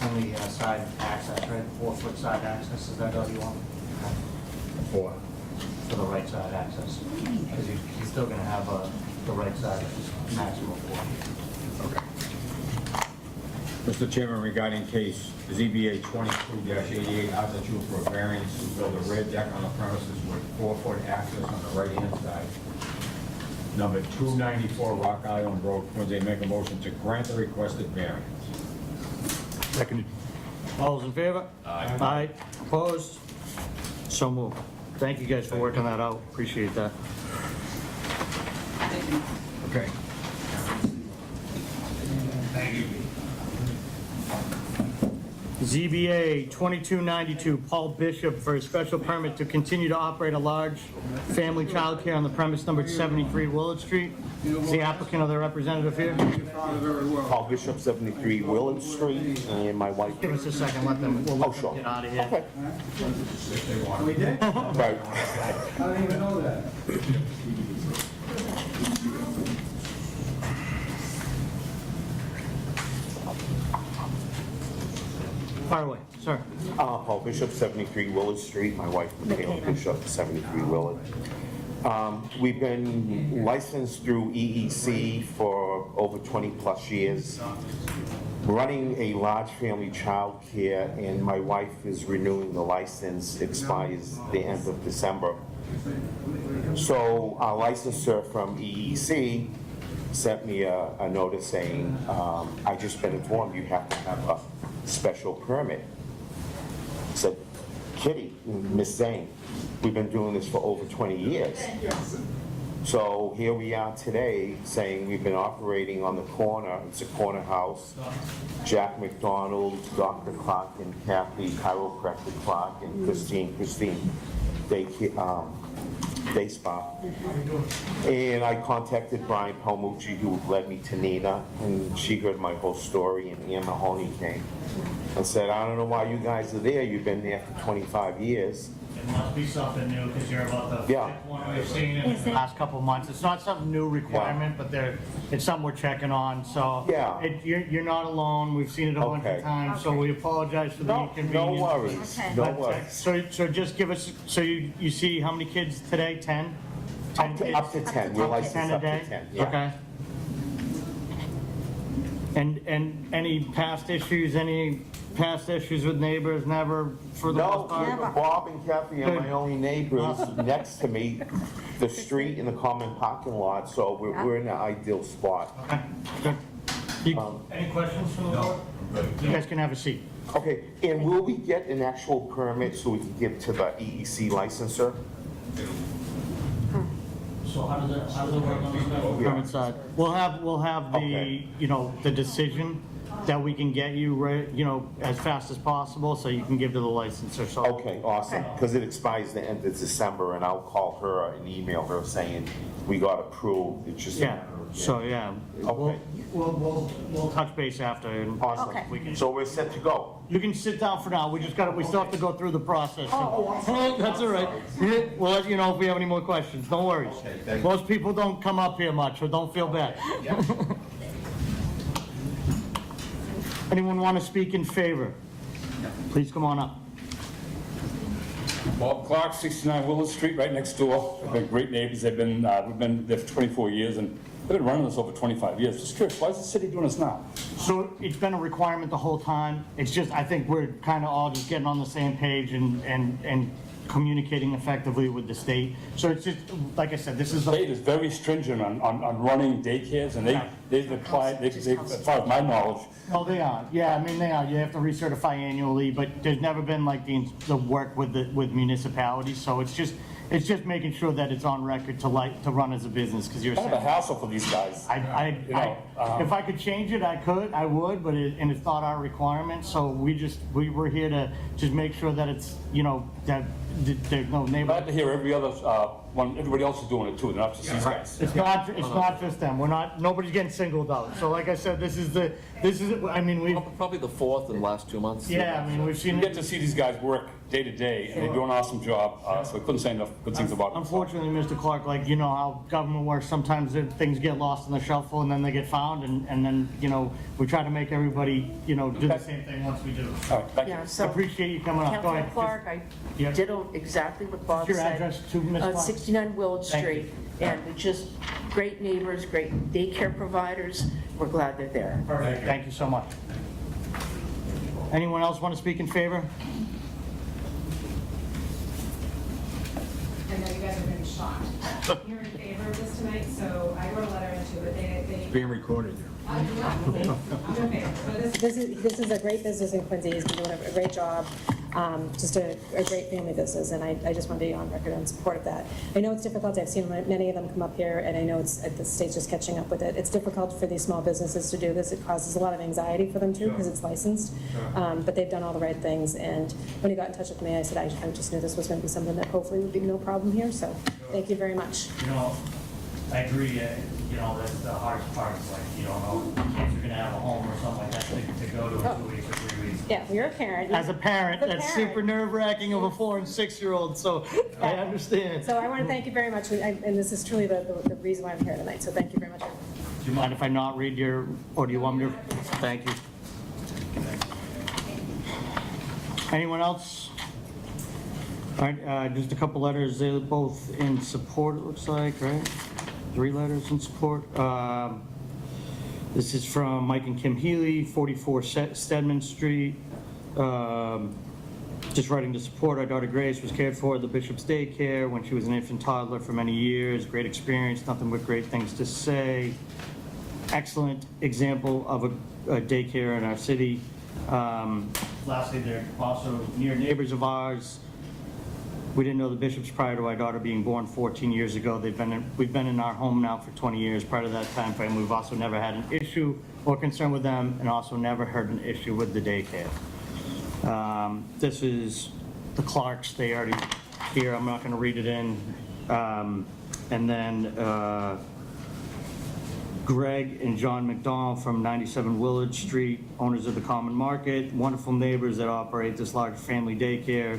Speaker 1: on the side access, right? 4-foot side access, is that all you want? For the right side access. Because he's still gonna have the right side, which is maximum 4.
Speaker 3: Okay. Mr. Chairman, regarding case ZBA 22-88, Arthur Chu for a variance to build a rear deck on the premises with 4-foot access on the right-hand side. Number 294 Rock Island Road, Quincy, make a motion to grant the requested variance.
Speaker 1: Seconded. All those in favor?
Speaker 3: Aye.
Speaker 1: Aye. Opposed? So moved. Thank you guys for working that out. Appreciate that.
Speaker 3: Okay.
Speaker 1: ZBA 2292, Paul Bishop for a special permit to continue to operate a large family childcare on the premise numbered 73 Willard Street. Is the applicant or the representative here?
Speaker 21: Paul Bishop, 73 Willard Street, and my wife.
Speaker 1: Give us a second, we'll let them get out of here.
Speaker 20: We did?
Speaker 21: Right.
Speaker 20: I don't even know that.
Speaker 1: Fire away, sir.
Speaker 21: Paul Bishop, 73 Willard Street, my wife Michaela Bishop, 73 Willard. We've been licensed through EEC for over 20-plus years, running a large family child care, and my wife is renewing the license, expires the end of December. So our licensor from EEC sent me a notice saying, I just been informed you have to have a special permit. I said, Kitty, Miss Zane, we've been doing this for over 20 years. So here we are today saying we've been operating on the corner, it's a corner house. Jack McDonald, Dr. Clark and Kathy, chiropractor Clark and Christine, day spa. And I contacted Brian Palmucci, who led me to Nina, and she heard my whole story, and Ann Mahoney came and said, I don't know why you guys are there, you've been there for 25 years.
Speaker 1: It must be something new, because you're about the
Speaker 21: Yeah.
Speaker 1: fifth one we've seen in the last couple of months. It's not some new requirement, but it's something we're checking on, so.
Speaker 21: Yeah.
Speaker 1: You're not alone, we've seen it a bunch
Speaker 21: Okay.
Speaker 1: of times, so we apologize for the
Speaker 21: No
Speaker 1: inconvenience.
Speaker 21: worries, no
Speaker 1: But,
Speaker 21: worries.
Speaker 1: So just give us, so you see how many kids today, 10? 10 kids?
Speaker 21: Up to 10, we're licensed
Speaker 1: 10 a
Speaker 21: up to
Speaker 1: day?
Speaker 21: 10, yeah.
Speaker 1: Okay. And any past issues with neighbors, never, for the most
Speaker 21: No,
Speaker 1: part?
Speaker 21: Bob and Kathy are my
Speaker 1: Good.
Speaker 21: only neighbors next to me, the street and the common parking lot, so we're in an ideal spot.
Speaker 1: Okay, good. Any questions from the board? You guys can have a seat.
Speaker 21: Okay, and will we get an actual permit so we can give to the EEC licenser?
Speaker 1: So how does it work on the special permit side? We'll have the,
Speaker 21: Okay.
Speaker 1: the decision that we can get you, as fast as possible, so you can give to the licensor, so.
Speaker 21: Okay, awesome, because it expires the end of December, and I'll call her and email her saying we got approved, it's just a
Speaker 1: Yeah,
Speaker 21: matter of-
Speaker 1: so, yeah.
Speaker 21: Okay.
Speaker 1: We'll touch base after, and
Speaker 21: Awesome.
Speaker 5: Okay.
Speaker 1: we can,
Speaker 21: So we're set to go.
Speaker 1: you can sit down for now, we still have to go through the process. That's all right. We'll let you know if we have any more questions, don't worry. Most people don't come up here much, so don't feel bad. Anyone want to speak in favor? Please come on up.
Speaker 7: Bob Clark, 69 Willard Street, right next door. We've been great neighbors. We've been there for 24 years, and we've been running this over 25 years. Just curious, why is the city doing this now?
Speaker 1: So it's been a requirement the whole time. It's just, I think we're kind of all just getting on the same page and communicating effectively with the state. So it's just, like I said, this is
Speaker 7: The
Speaker 1: the.
Speaker 7: state is very stringent on running daycares, and they've applied, as far as my knowledge,
Speaker 1: Oh, they are. Yeah, I mean, they are. You have to recertify annually, but there's never been like the work with municipalities. So it's just making sure that it's on record to run as a business, because you're.
Speaker 7: kind of a hassle for these guys.
Speaker 1: If I could change it, I would, but it's not our requirement, so we're here to just make sure that it's, that there's no neighbor.
Speaker 7: Glad to hear every other one. Everybody else is doing it too. They're not just these guys.
Speaker 1: It's not just them, nobody's getting singled out, so like I said, we've,
Speaker 2: Probably the fourth and last 2 months.
Speaker 1: yeah, I mean, we've seen.
Speaker 7: You get to see these guys work day to day, and they do an awesome job, so I couldn't say enough good things about them.
Speaker 1: Unfortunately, Mr. Clark, like, you know how government works, sometimes things get lost in the shuffle and then they get found, and then, we try to make everybody, do the same thing once we do.
Speaker 7: All right, thank you.
Speaker 22: Yeah, so.
Speaker 1: Appreciate you coming up, go
Speaker 22: Councilman
Speaker 1: ahead.
Speaker 22: Clark, I
Speaker 1: Yeah.
Speaker 22: ditto exactly what Bob
Speaker 1: Your
Speaker 22: said.
Speaker 1: address to Ms. Clark?
Speaker 22: 69 Willard
Speaker 1: Thank you.
Speaker 22: Street, and we just, great neighbors, great daycare providers, we're glad they're there.
Speaker 1: Perfect, thank you so much. Anyone else want to speak in favor?
Speaker 23: I know you guys are going to be shocked. You're in favor of this tonight, so I wrote a letter into it, they.
Speaker 3: Being recorded.
Speaker 23: I'm in favor, but
Speaker 24: This is a great business in Quincy. He's been doing a great job. Just a great family business, and I just want to be on record in support of that. I know it's difficult. I've seen many of them come up here, and I know the state's just catching up with it. It's difficult for these small businesses to do this. It causes a lot of anxiety for them too, because it's licensed. But they've done all the right things. And when he got in touch with me, I said I just knew this was going to be something that hopefully would be no problem here. So thank you very much.
Speaker 1: I agree, that's the hardest part, it's like, you don't know, kids are gonna have a home or something like that to go to in 2 weeks or 3 weeks.
Speaker 24: Yeah, you're a parent.
Speaker 1: As a parent,
Speaker 24: As a
Speaker 1: that's
Speaker 24: parent.
Speaker 1: super nerve-wracking of a 4- and 6-year-old, so I understand.
Speaker 24: So I want to thank you very much, and this is truly the reason why I'm here tonight. So thank you very much.
Speaker 1: Do you mind if I not read or do you want me to? Thank you. Anyone else? All right, just a couple letters, they're both in support, it looks like, right? 3 letters in support. This is from Mike and Kim Healy, 44 Stedman Street. Just writing to support, our daughter Grace was cared for at the Bishop's Daycare when she was an infant toddler for many years. Great experience, nothing but great things to say. Excellent example of a daycare in our city. Lastly, they're also near neighbors of ours. We didn't know the Bishops prior to our daughter being born 14 years ago. We've been in our home now for 20 years. Prior to that time frame, we've also never had an issue or concern with them, and also never heard an issue with the daycare. This is the Clarks. They already here. I'm not going to read it in. And then Greg and John McDonald from 97 Willard Street, owners of the Common Market, wonderful neighbors that operate this large family daycare.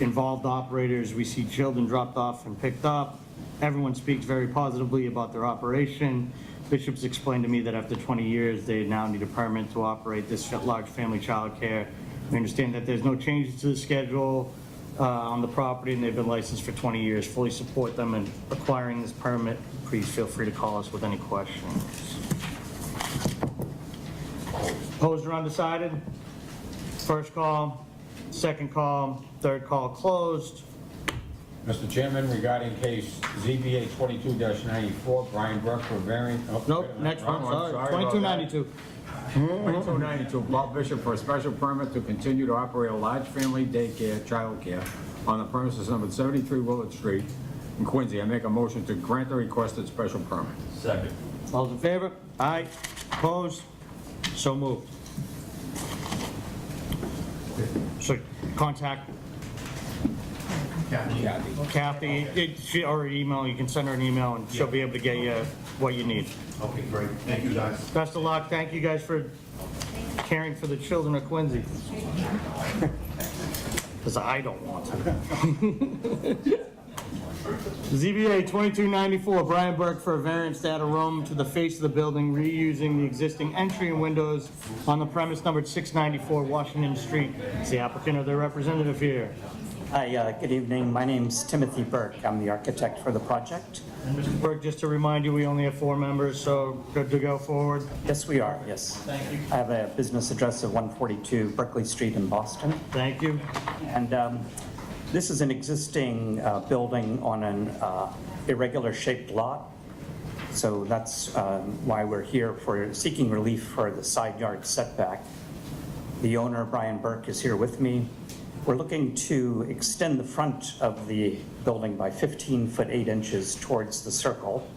Speaker 1: Involved operators, we see children dropped off and picked up. Everyone speaks very positively about their operation. Bishops explained to me that after 20 years, they now need a permit to operate this large family childcare. We understand that there's no changes to the schedule on the property, and they've been licensed for 20 years. Fully support them in acquiring this permit. Please feel free to call us with any questions. Opposed or undecided? First call, second call, third call closed.
Speaker 3: Mr. Chairman, regarding case ZBA 22-94, Brian Burke for variance. Oh,
Speaker 1: Nope, next one, sorry,
Speaker 3: about
Speaker 1: 2292.
Speaker 3: that. 2292, Bob Bishop for a special permit to continue to operate a large family daycare, childcare on the premises number 73 Willard Street in Quincy. I make a motion to grant the requested special permit.
Speaker 7: Second.
Speaker 1: All those in favor? Aye. Opposed? So moved. So contact Kathy, or email, you can send her an email and she'll be able to get you what you need.
Speaker 15: Okay, great. Thank you, guys.
Speaker 1: Best of luck. Thank you guys for caring for the children of Quincy. Because I don't want to. ZBA 2294, Brian Burke for a variance to add a room to the face of the building, reusing the existing entry and windows on the premise numbered 694 Washington Street. Is the applicant or their representative here?
Speaker 9: Hi, good evening. My name's Timothy Burke. I'm the architect for the project.
Speaker 1: And Mr. Burke, just to remind you, we only have 4 members, so good to go forward?
Speaker 9: Yes, we are, yes.
Speaker 1: Thank you.
Speaker 9: I have a business address of 142 Berkeley Street in Boston.
Speaker 1: Thank you.
Speaker 9: And this is an existing building on an irregular shaped lot. So that's why we're here for seeking relief for the side yard setback. The owner, Brian Burke, is here with me. We're looking to extend the front of the building by 15 foot 8 inches towards the circle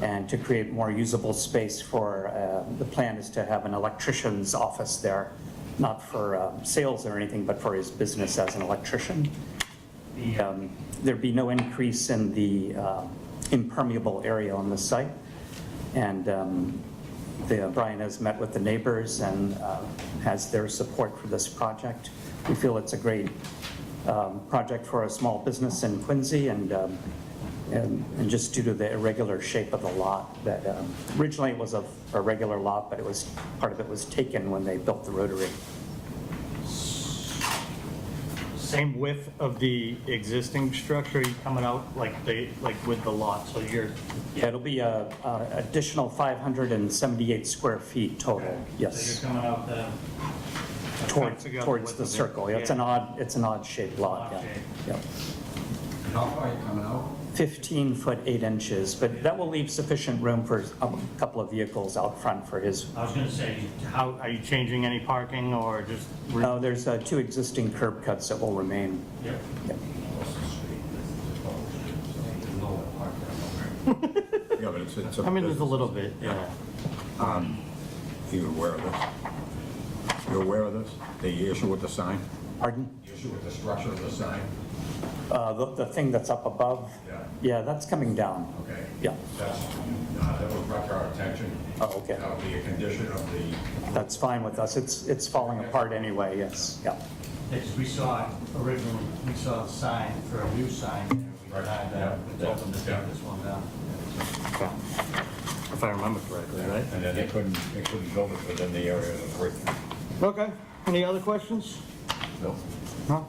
Speaker 9: and to create more usable space for, the plan is to have an electrician's office there, not for sales or anything, but for his business as an electrician. There'd be no increase in the impermeable area on the site. And Brian has met with the neighbors and has their support for this project. We feel it's a great project for a small business in Quincy, and just due to the irregular shape of the lot, that originally it was a regular lot, but part of it was taken when they built the rotary.
Speaker 1: Same width of the existing structure, you coming out like with the lot, so you're...
Speaker 9: Yeah, it'll be a additional 578 square feet total, yes.
Speaker 1: So you're coming out
Speaker 9: Towards the circle. Yeah, it's an odd shaped lot, yeah. Yeah.
Speaker 3: How far are you coming out?
Speaker 9: 15 foot 8 inches, but that will leave sufficient room for a couple of vehicles out front for his.
Speaker 1: I was gonna say, how, are you changing any parking or just?
Speaker 9: No, there's 2 existing curb cuts that will remain.
Speaker 1: Yep.
Speaker 9: Yep.
Speaker 3: Yeah, but it's
Speaker 1: I mean, there's a little bit, yeah.
Speaker 3: You aware of this? You're aware of this? The issue with the sign?
Speaker 9: Pardon?
Speaker 3: The issue with the structure of the sign?
Speaker 9: The thing that's up above? Yeah, that's coming down.
Speaker 3: Okay.
Speaker 9: Yeah.
Speaker 3: That was brought to our attention.
Speaker 9: Oh, okay.
Speaker 3: That would be a condition of the...
Speaker 9: That's fine with us. It's falling apart anyway, yes. Yeah.
Speaker 1: Because we saw originally, we saw a sign for a new sign. We denied that, we told them to take this one down. If I remember correctly, right?
Speaker 3: And then they couldn't build it within the area of the brick.
Speaker 1: Okay, any other questions?
Speaker 3: No.
Speaker 1: No?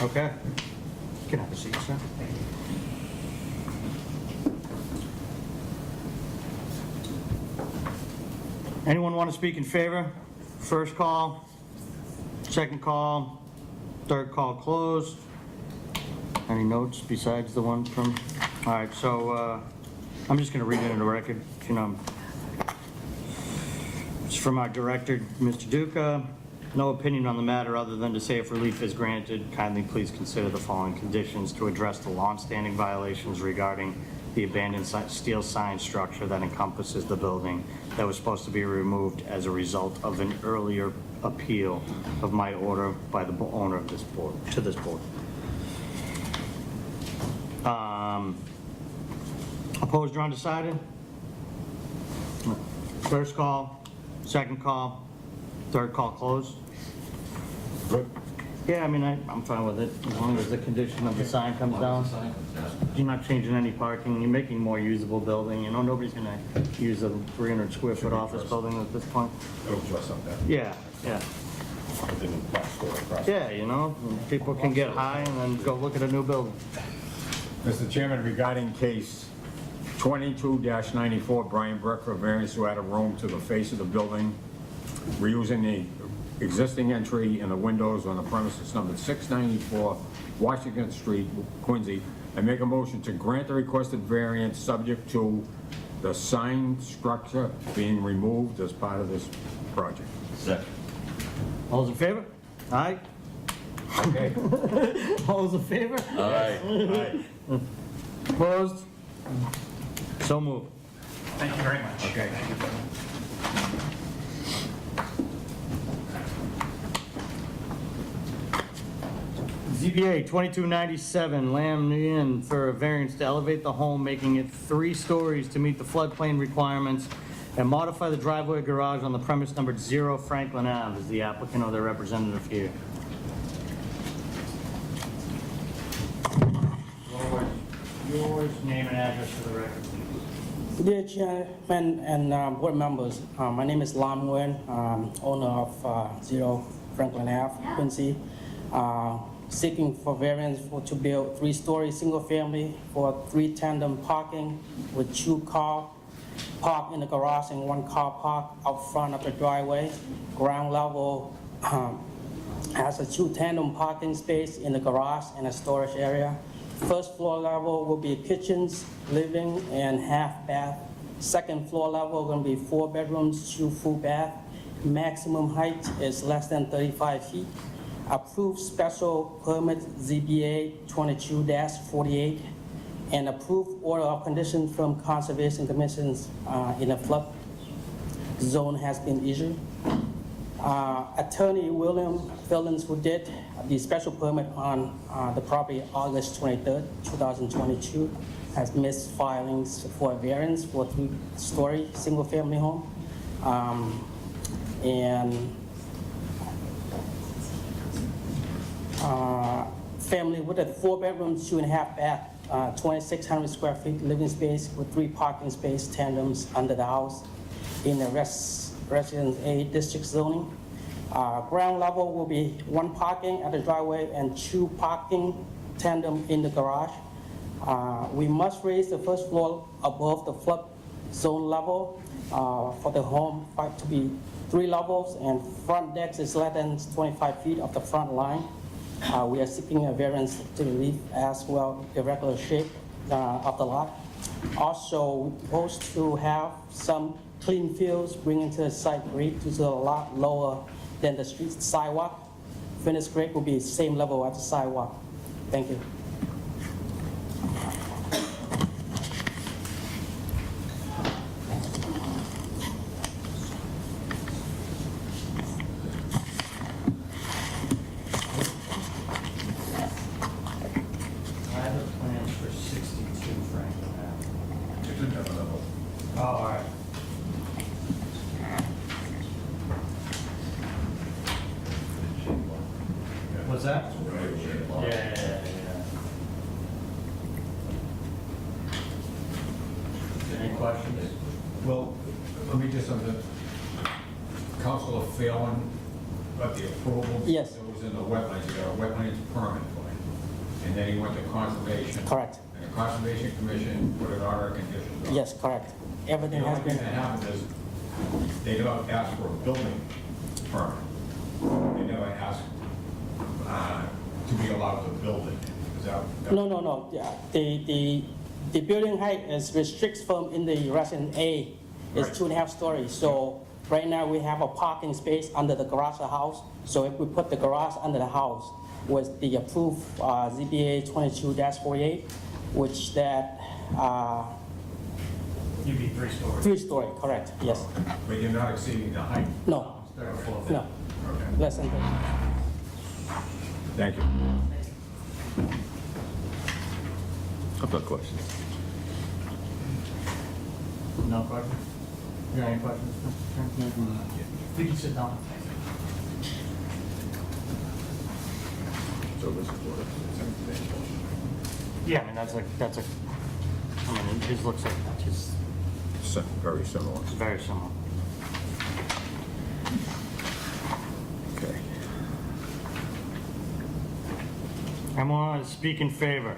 Speaker 1: Okay. You can have a seat, sir. Anyone want to speak in favor? First call, second call, third call closed. Any notes besides the one from, all right, so I'm just going to read it into the record, you know. It's from our director, Mr. Duca. No opinion on the matter other than to say if relief is granted, kindly please consider the following conditions to address the longstanding violations regarding the abandoned steel sign structure that encompasses the building that was supposed to be removed as a result of an earlier appeal of my order by the owner of this board, to this board. Opposed or undecided? First call, second call, third call closed.
Speaker 3: Good.
Speaker 1: Yeah, I mean, I'm fine with it, as long as the condition of the sign comes down. You're not changing any parking, you're making more usable building, you know, nobody's gonna use a 300 square foot office building at this point.
Speaker 3: It'll dress up that.
Speaker 1: Yeah, yeah. Yeah, you know, people can get high and then go look at a new building.
Speaker 3: Mr. Chairman, regarding case 22-94, Brian Burke for variance to add a room to the face of the building, reusing the existing entry and the windows on the premises number 694 Washington Street, Quincy. I make a motion to grant the requested variance subject to the sign structure being removed as part of this project.
Speaker 2: Second.
Speaker 1: All those in favor? Aye?
Speaker 3: Okay.
Speaker 1: All those in favor?
Speaker 2: Aye.
Speaker 1: Opposed? So moved.
Speaker 18: Thank you very much.
Speaker 3: Okay.
Speaker 1: ZBA 2297, Lam Nguyen for a variance to elevate the home, making it 3 stories to meet the floodplain requirements, and modify the driveway garage on the premise numbered 0 Franklin Ave. Is the applicant or their representative here? Yours, name and address for the record, please.
Speaker 10: Dear Chairman and board members, my name is Lam Nguyen, owner of 0 Franklin Ave, Quincy. Seeking for variance to build 3-story single-family for 3 tandem parking with 2 car park in the garage and 1 car park out front of the driveway. Ground level has a 2 tandem parking space in the garage and a storage area. First floor level will be kitchens, living, and half bath. Second floor level going to be 4 bedrooms, 2 full bath. Maximum height is less than 35 feet. Approved special permit ZBA 22-48 and approved order of condition from Conservation Commissions in a flood zone has been issued. Attorney William Fillins, who did the special permit on the property August 23rd, 2022, has missed filings for a variance for a 3-story single-family home. Family with a 4 bedrooms, 2.5 bath, 2,600 square feet living space with 3 parking space tandems under the house in the Residence A district zoning. Ground level will be 1 parking at the driveway and 2 parking tandem in the garage. We must raise the first floor above the flood zone level for the home to be 3 levels, and front decks is less than 25 feet of the front line. We are seeking a variance to relief as well irregular shape of the lot. Also, we're supposed to have some clean fields bringing to the site grade to the lot lower than the street sidewalk. Finished grade will be same level as the sidewalk. Thank you.
Speaker 1: I have the plans for 62 Franklin Ave. Oh, all right. What's that? Yeah. Any questions?
Speaker 3: Well, let me just, Councilor Phelan got the approval.
Speaker 10: Yes.
Speaker 3: It was in the wetlands, you got a wetlands permit for it. And then he went to conservation.
Speaker 10: Correct.
Speaker 3: And the Conservation Commission put an order of conditions on it.
Speaker 10: Yes, correct. Everything
Speaker 3: The
Speaker 10: has
Speaker 3: only thing
Speaker 10: been.
Speaker 3: that happened is, they never asked for a building permit. They never asked to be allowed to build it. Is that?
Speaker 10: No. Yeah, the building height is restricted from in the Residence A is
Speaker 3: Right.
Speaker 10: 2.5 stories. So Right now, we have a parking space under the garage of the house. So if we put the garage under the house with the approved ZBA 22-48, which that,
Speaker 1: You'd be 3 stories.
Speaker 10: 3-story, correct, yes.
Speaker 3: But you're not exceeding the height?
Speaker 10: No, no, less than that.
Speaker 3: Thank you.
Speaker 2: I've got questions.
Speaker 1: No questions? You got any questions? You can sit down.
Speaker 3: So this is what
Speaker 1: Yeah, I mean, that's a, I mean, it just looks like, just,
Speaker 3: it's very similar.
Speaker 1: it's very similar.
Speaker 3: Okay.
Speaker 1: I'm going to speak in favor.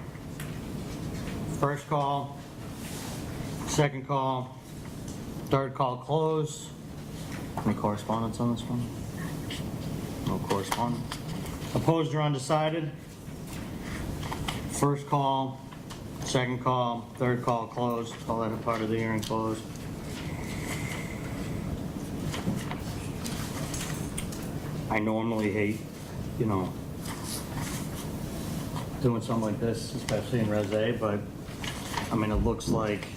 Speaker 1: First call, second call, third call closed. Any correspondence on this one? No correspondence. Opposed or undecided? First call, second call, third call closed. Call that a part of the hearing closed. I normally hate, you know, doing something like this, especially in Res A, but, I mean, it looks like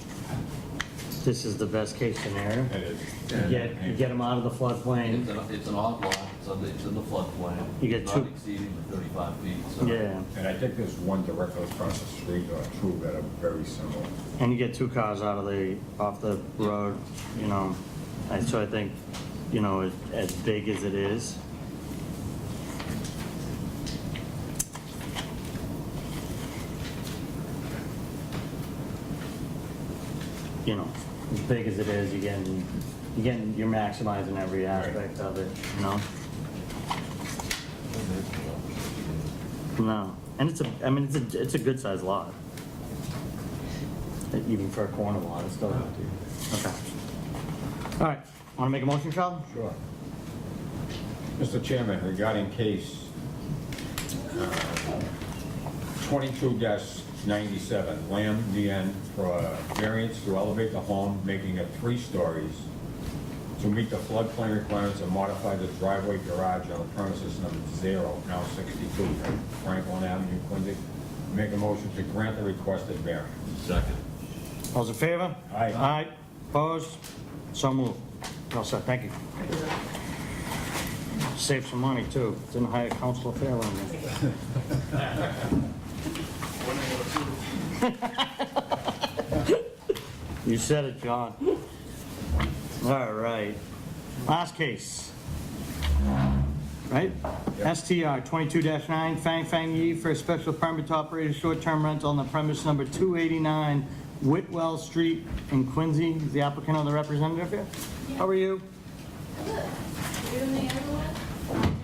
Speaker 1: this is the best case scenario.
Speaker 3: It is.
Speaker 1: You get them out of the floodplain.
Speaker 2: It's an odd lot, it's in the floodplain.
Speaker 1: You get
Speaker 2: Not
Speaker 1: two-
Speaker 2: exceeding the 35 feet, so.
Speaker 1: Yeah,
Speaker 3: And I think there's one directly across the street or two that are very similar.
Speaker 1: and you get 2 cars out of off the road, you know, and so I think, you know, as big as it is, you know, as big as it is, you're maximizing every aspect of it, you know? No, and I mean, it's a good sized lot. Even for a corner lot, it's still. Okay. All right, want to make a motion, Charlie?
Speaker 3: Sure. Mr. Chairman, regarding case 22-97, Lam Dien for a variance to elevate the home, making it 3 stories to meet the floodplain requirements and modify the driveway garage on the premises number 0, now 62, Franklin Avenue, Quincy. Make a motion to grant the requested variance.
Speaker 2: Second.
Speaker 1: All's in favor?
Speaker 3: Aye.
Speaker 1: Aye, opposed? So moved. All set, thank you. Save some money, too. Didn't hire Council Fair on there. You said it, John. All right. Last case. Right? STR 22-9, Fang Fang Yi for a special permit to operate a short-term rental on the premise number 289 Whitwell Street in Quincy. Is the applicant or the representative here? How are you?
Speaker 8: Good evening, everyone.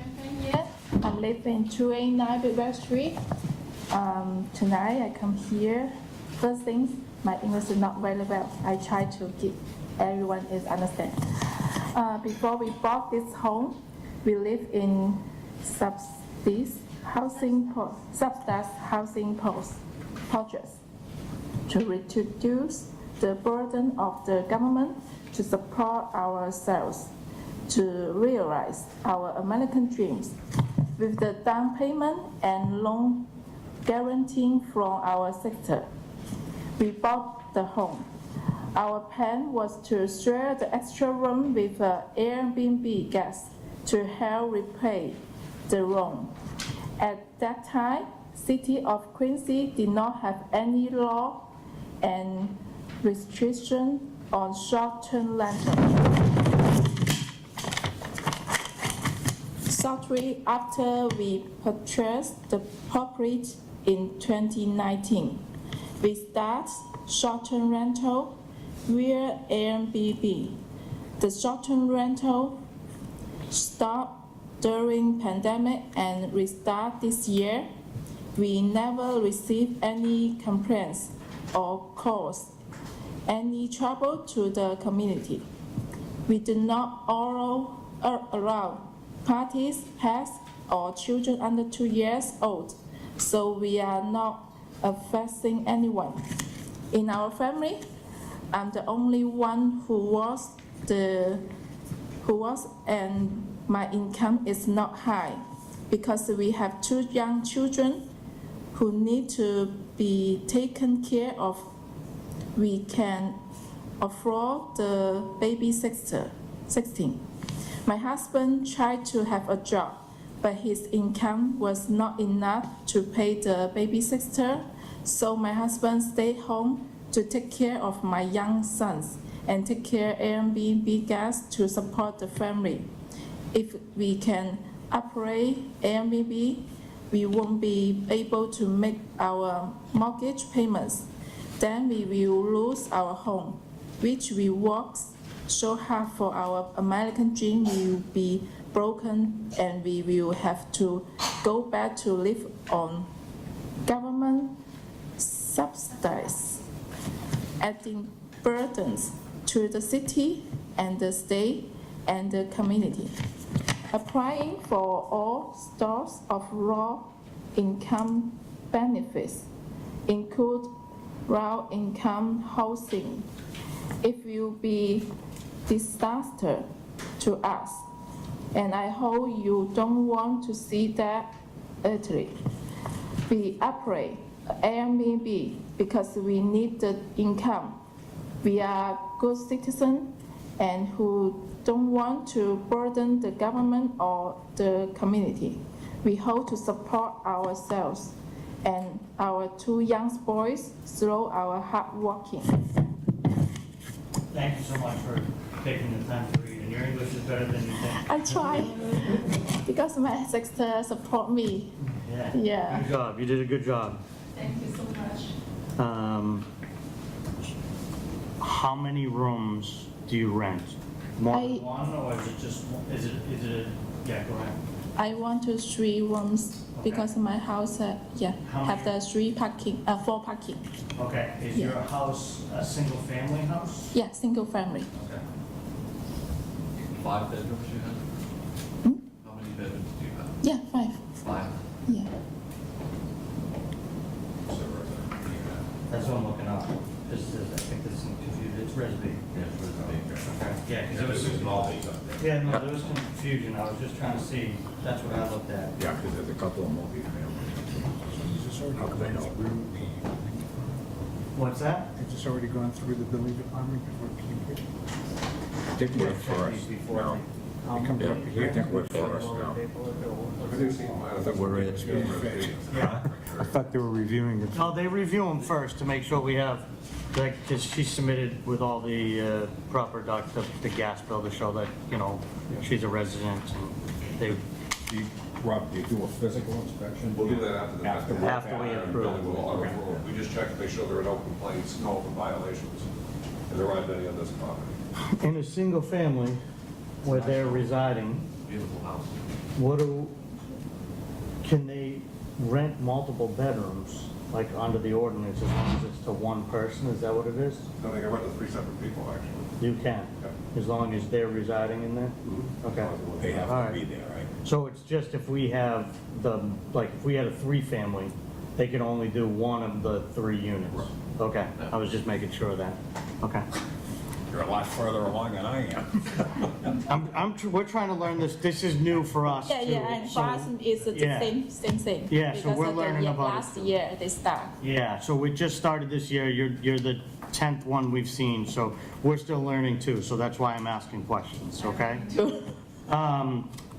Speaker 8: Yes, I live in 289 Whitwell Street. Tonight I come here. First things, my English is not very well. I try to give everyone is understand. Before we bought this home, we live in subsidized housing projects to reduce the burden of the government to support ourselves to realize our American dreams. With the down payment and loan guaranteeing from our sector, we bought the home. Our plan was to share the extra room with Airbnb guests to help repay the loan. At that time, City of Quincy did not have any law and restriction on short-term rental. Shortly after we purchased the property in 2019, we started short-term rental via Airbnb. The short-term rental stopped during pandemic and restart this year. We never received any complaints or caused any trouble to the community. We do not allow parties, pets, or children under 2 years old, so we are not affecting anyone. In our family, I'm the only one who was the who was, and my income is not high because we have 2 young children who need to be taken care of. We can afford the babysitter. My husband tried to have a job, but his income was not enough to pay the babysitter, so my husband stayed home to take care of my young sons and take care Airbnb guests to support the family. If we can operate Airbnb, we won't be able to make our mortgage payments. Then we will lose our home, which we worked so hard for. Our American dream will be broken, and we will have to go back to live on government subsidies, adding burdens to the city and the state and the community. Applying for all sorts of raw income benefits, include raw income housing. It will be disaster to us, and I hope you don't want to see that Italy. We operate Airbnb because we need the income. We are good citizens and who don't want to burden the government or the community. We hope to support ourselves and our 2 young boys through our hard working.
Speaker 1: Thank you so much for taking the time to read, and your English is better than you think.
Speaker 8: I try because my sister support me. Yeah.
Speaker 1: Good job, you did a good job.
Speaker 8: Thank you so much.
Speaker 1: How many rooms do you rent? More
Speaker 8: I-
Speaker 1: than one, or is it just, is it, yeah, go ahead.
Speaker 8: I want to 3 rooms because my house,
Speaker 1: How
Speaker 8: have
Speaker 1: many?
Speaker 8: the 4 parking.
Speaker 1: Okay, is
Speaker 8: Yeah.
Speaker 1: your house a single-family house?
Speaker 8: Yeah, single family.
Speaker 1: Okay.
Speaker 2: 5 bedrooms you have? How many bedrooms do you have?
Speaker 8: Yeah, 5.
Speaker 2: 5?
Speaker 8: Yeah.
Speaker 1: That's what I'm looking up. This is, I think this is confused, it's Res B.
Speaker 2: Yeah, it's really big.
Speaker 1: Okay, yeah, because there was, yeah, no, there was some confusion, I was just trying to see, that's what I looked at.
Speaker 3: Yeah, because there's a couple of multi-family. How come I know?
Speaker 1: What's that?
Speaker 20: It's just already gone through the building department before it came here.
Speaker 3: I think we're first. No. Yeah, I think we're first now. I think we're in.
Speaker 1: Yeah.
Speaker 20: I thought they were reviewing it.
Speaker 1: No, they review them first to make sure we have, like, because she submitted with all the proper the gas bill to show that, you know, she's a resident, and they,
Speaker 3: Rob, do you do a physical inspection?
Speaker 4: We'll do that after the.
Speaker 1: After we approve.
Speaker 4: We just check to make sure there are no complaints, no open violations, and there aren't any on this property.
Speaker 1: in a single family where they're residing,
Speaker 2: Beautiful house.
Speaker 1: can they rent multiple bedrooms, like under the ordinance, as long as it's to one person, is that what it is?
Speaker 4: No, they can rent to 3 separate people, actually.
Speaker 1: You can, as long as they're residing in there? Okay.
Speaker 3: They have
Speaker 1: All
Speaker 3: to
Speaker 1: right.
Speaker 3: be there, right?
Speaker 1: So it's just if we have if we had a 3-family, they can only do one of the 3 units? Okay, I was just making sure of that. Okay.
Speaker 3: You're a lot further along than I am.
Speaker 1: We're trying to learn this, this is new for us too.
Speaker 8: Yeah, and for us, it's the
Speaker 1: yeah.
Speaker 8: same thing.
Speaker 1: Yeah, so
Speaker 8: Because
Speaker 1: we're
Speaker 8: of the
Speaker 1: learning about it
Speaker 8: last
Speaker 1: too.
Speaker 8: year, they start.
Speaker 1: Yeah, so we just started this year, you're the 10th one we've seen, so we're still learning too, so that's why I'm asking questions, okay?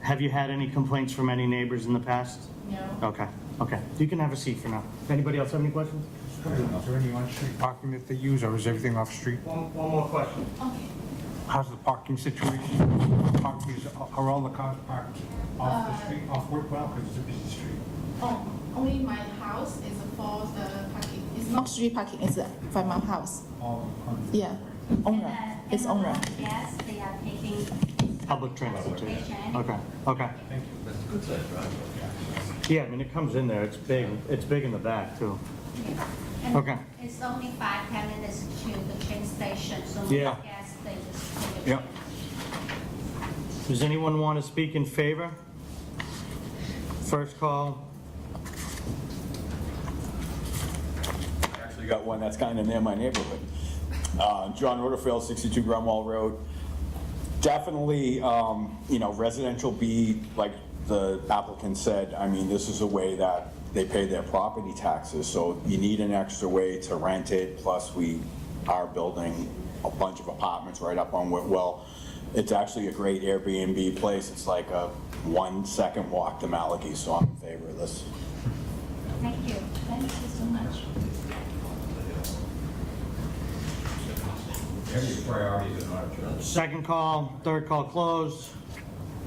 Speaker 1: Have you had any complaints from any neighbors in the past?
Speaker 8: No.
Speaker 1: Okay, you can have a seat for now. Anybody else have any questions?
Speaker 20: Is there any on-street parking that they use, or is everything off-street?
Speaker 1: One more question.
Speaker 8: Okay.
Speaker 20: How's the parking situation? Are all the cars parked off the street, off Workwell, because it's a busy street?
Speaker 8: Oh, only my house is for the parking. It's not street parking, it's by my house.
Speaker 20: All on
Speaker 8: Yeah, owner, it's owner.
Speaker 6: Yes, they are taking
Speaker 1: Public transportation. Okay.
Speaker 20: Thank you.
Speaker 2: That's a good sized driveway.
Speaker 1: Yeah, I mean, it comes in there, it's big in the back too.
Speaker 6: And
Speaker 1: Okay.
Speaker 6: it's only 5-10 minutes to the train station, so
Speaker 1: Yeah.
Speaker 6: most guests, they just take a
Speaker 1: Yep.
Speaker 6: train.
Speaker 1: Does anyone want to speak in favor? First call.
Speaker 11: I actually got one that's kind of near my neighborhood. John Rutherford, 62 Grumwall Road. Definitely, you know, residential B, like the applicant said, I mean, this is a way that they pay their property taxes, so you need an extra way to rent it, plus we are building a bunch of apartments right up on Whitwell. It's actually a great Airbnb place. It's like a 1-second walk to Malachi, so I'm in favor of this.
Speaker 6: Thank you. Thank you so much.
Speaker 3: Any priorities in our church?
Speaker 1: Second call, third call closed.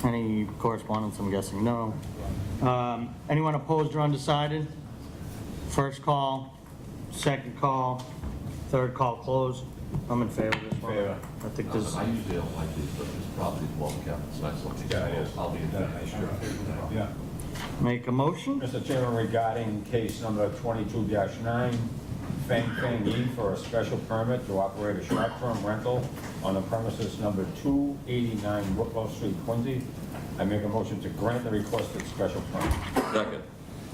Speaker 1: Any correspondence, I'm guessing no. Anyone opposed or undecided? First call, second call, third call closed. I'm in favor of this one.
Speaker 3: Favor.
Speaker 1: I think this,
Speaker 2: I usually don't like these, but this property is well kept, it's nice looking.
Speaker 3: Yeah, it is.
Speaker 2: I'll be in favor.
Speaker 3: Yeah.
Speaker 1: make a motion?
Speaker 3: Mr. Chairman, regarding case number 22-9, Feng Feng Yi for a special permit to operate a short-term rental on the premises number 289 Whitwell Street, Quincy. I make a motion to grant the requested special permit.
Speaker 2: Second.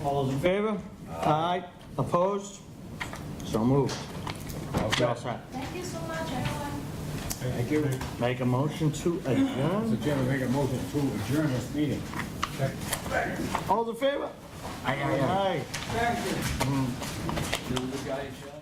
Speaker 1: All those in favor? Aye. Opposed? So moved.
Speaker 3: Okay.
Speaker 1: All set.
Speaker 6: Thank you so much, everyone.
Speaker 3: Thank you.
Speaker 1: Make a motion to adjourn.
Speaker 3: Mr. Chairman, make a motion to adjourn this meeting.
Speaker 1: All those in favor? Aye.
Speaker 2: You're the guy in charge?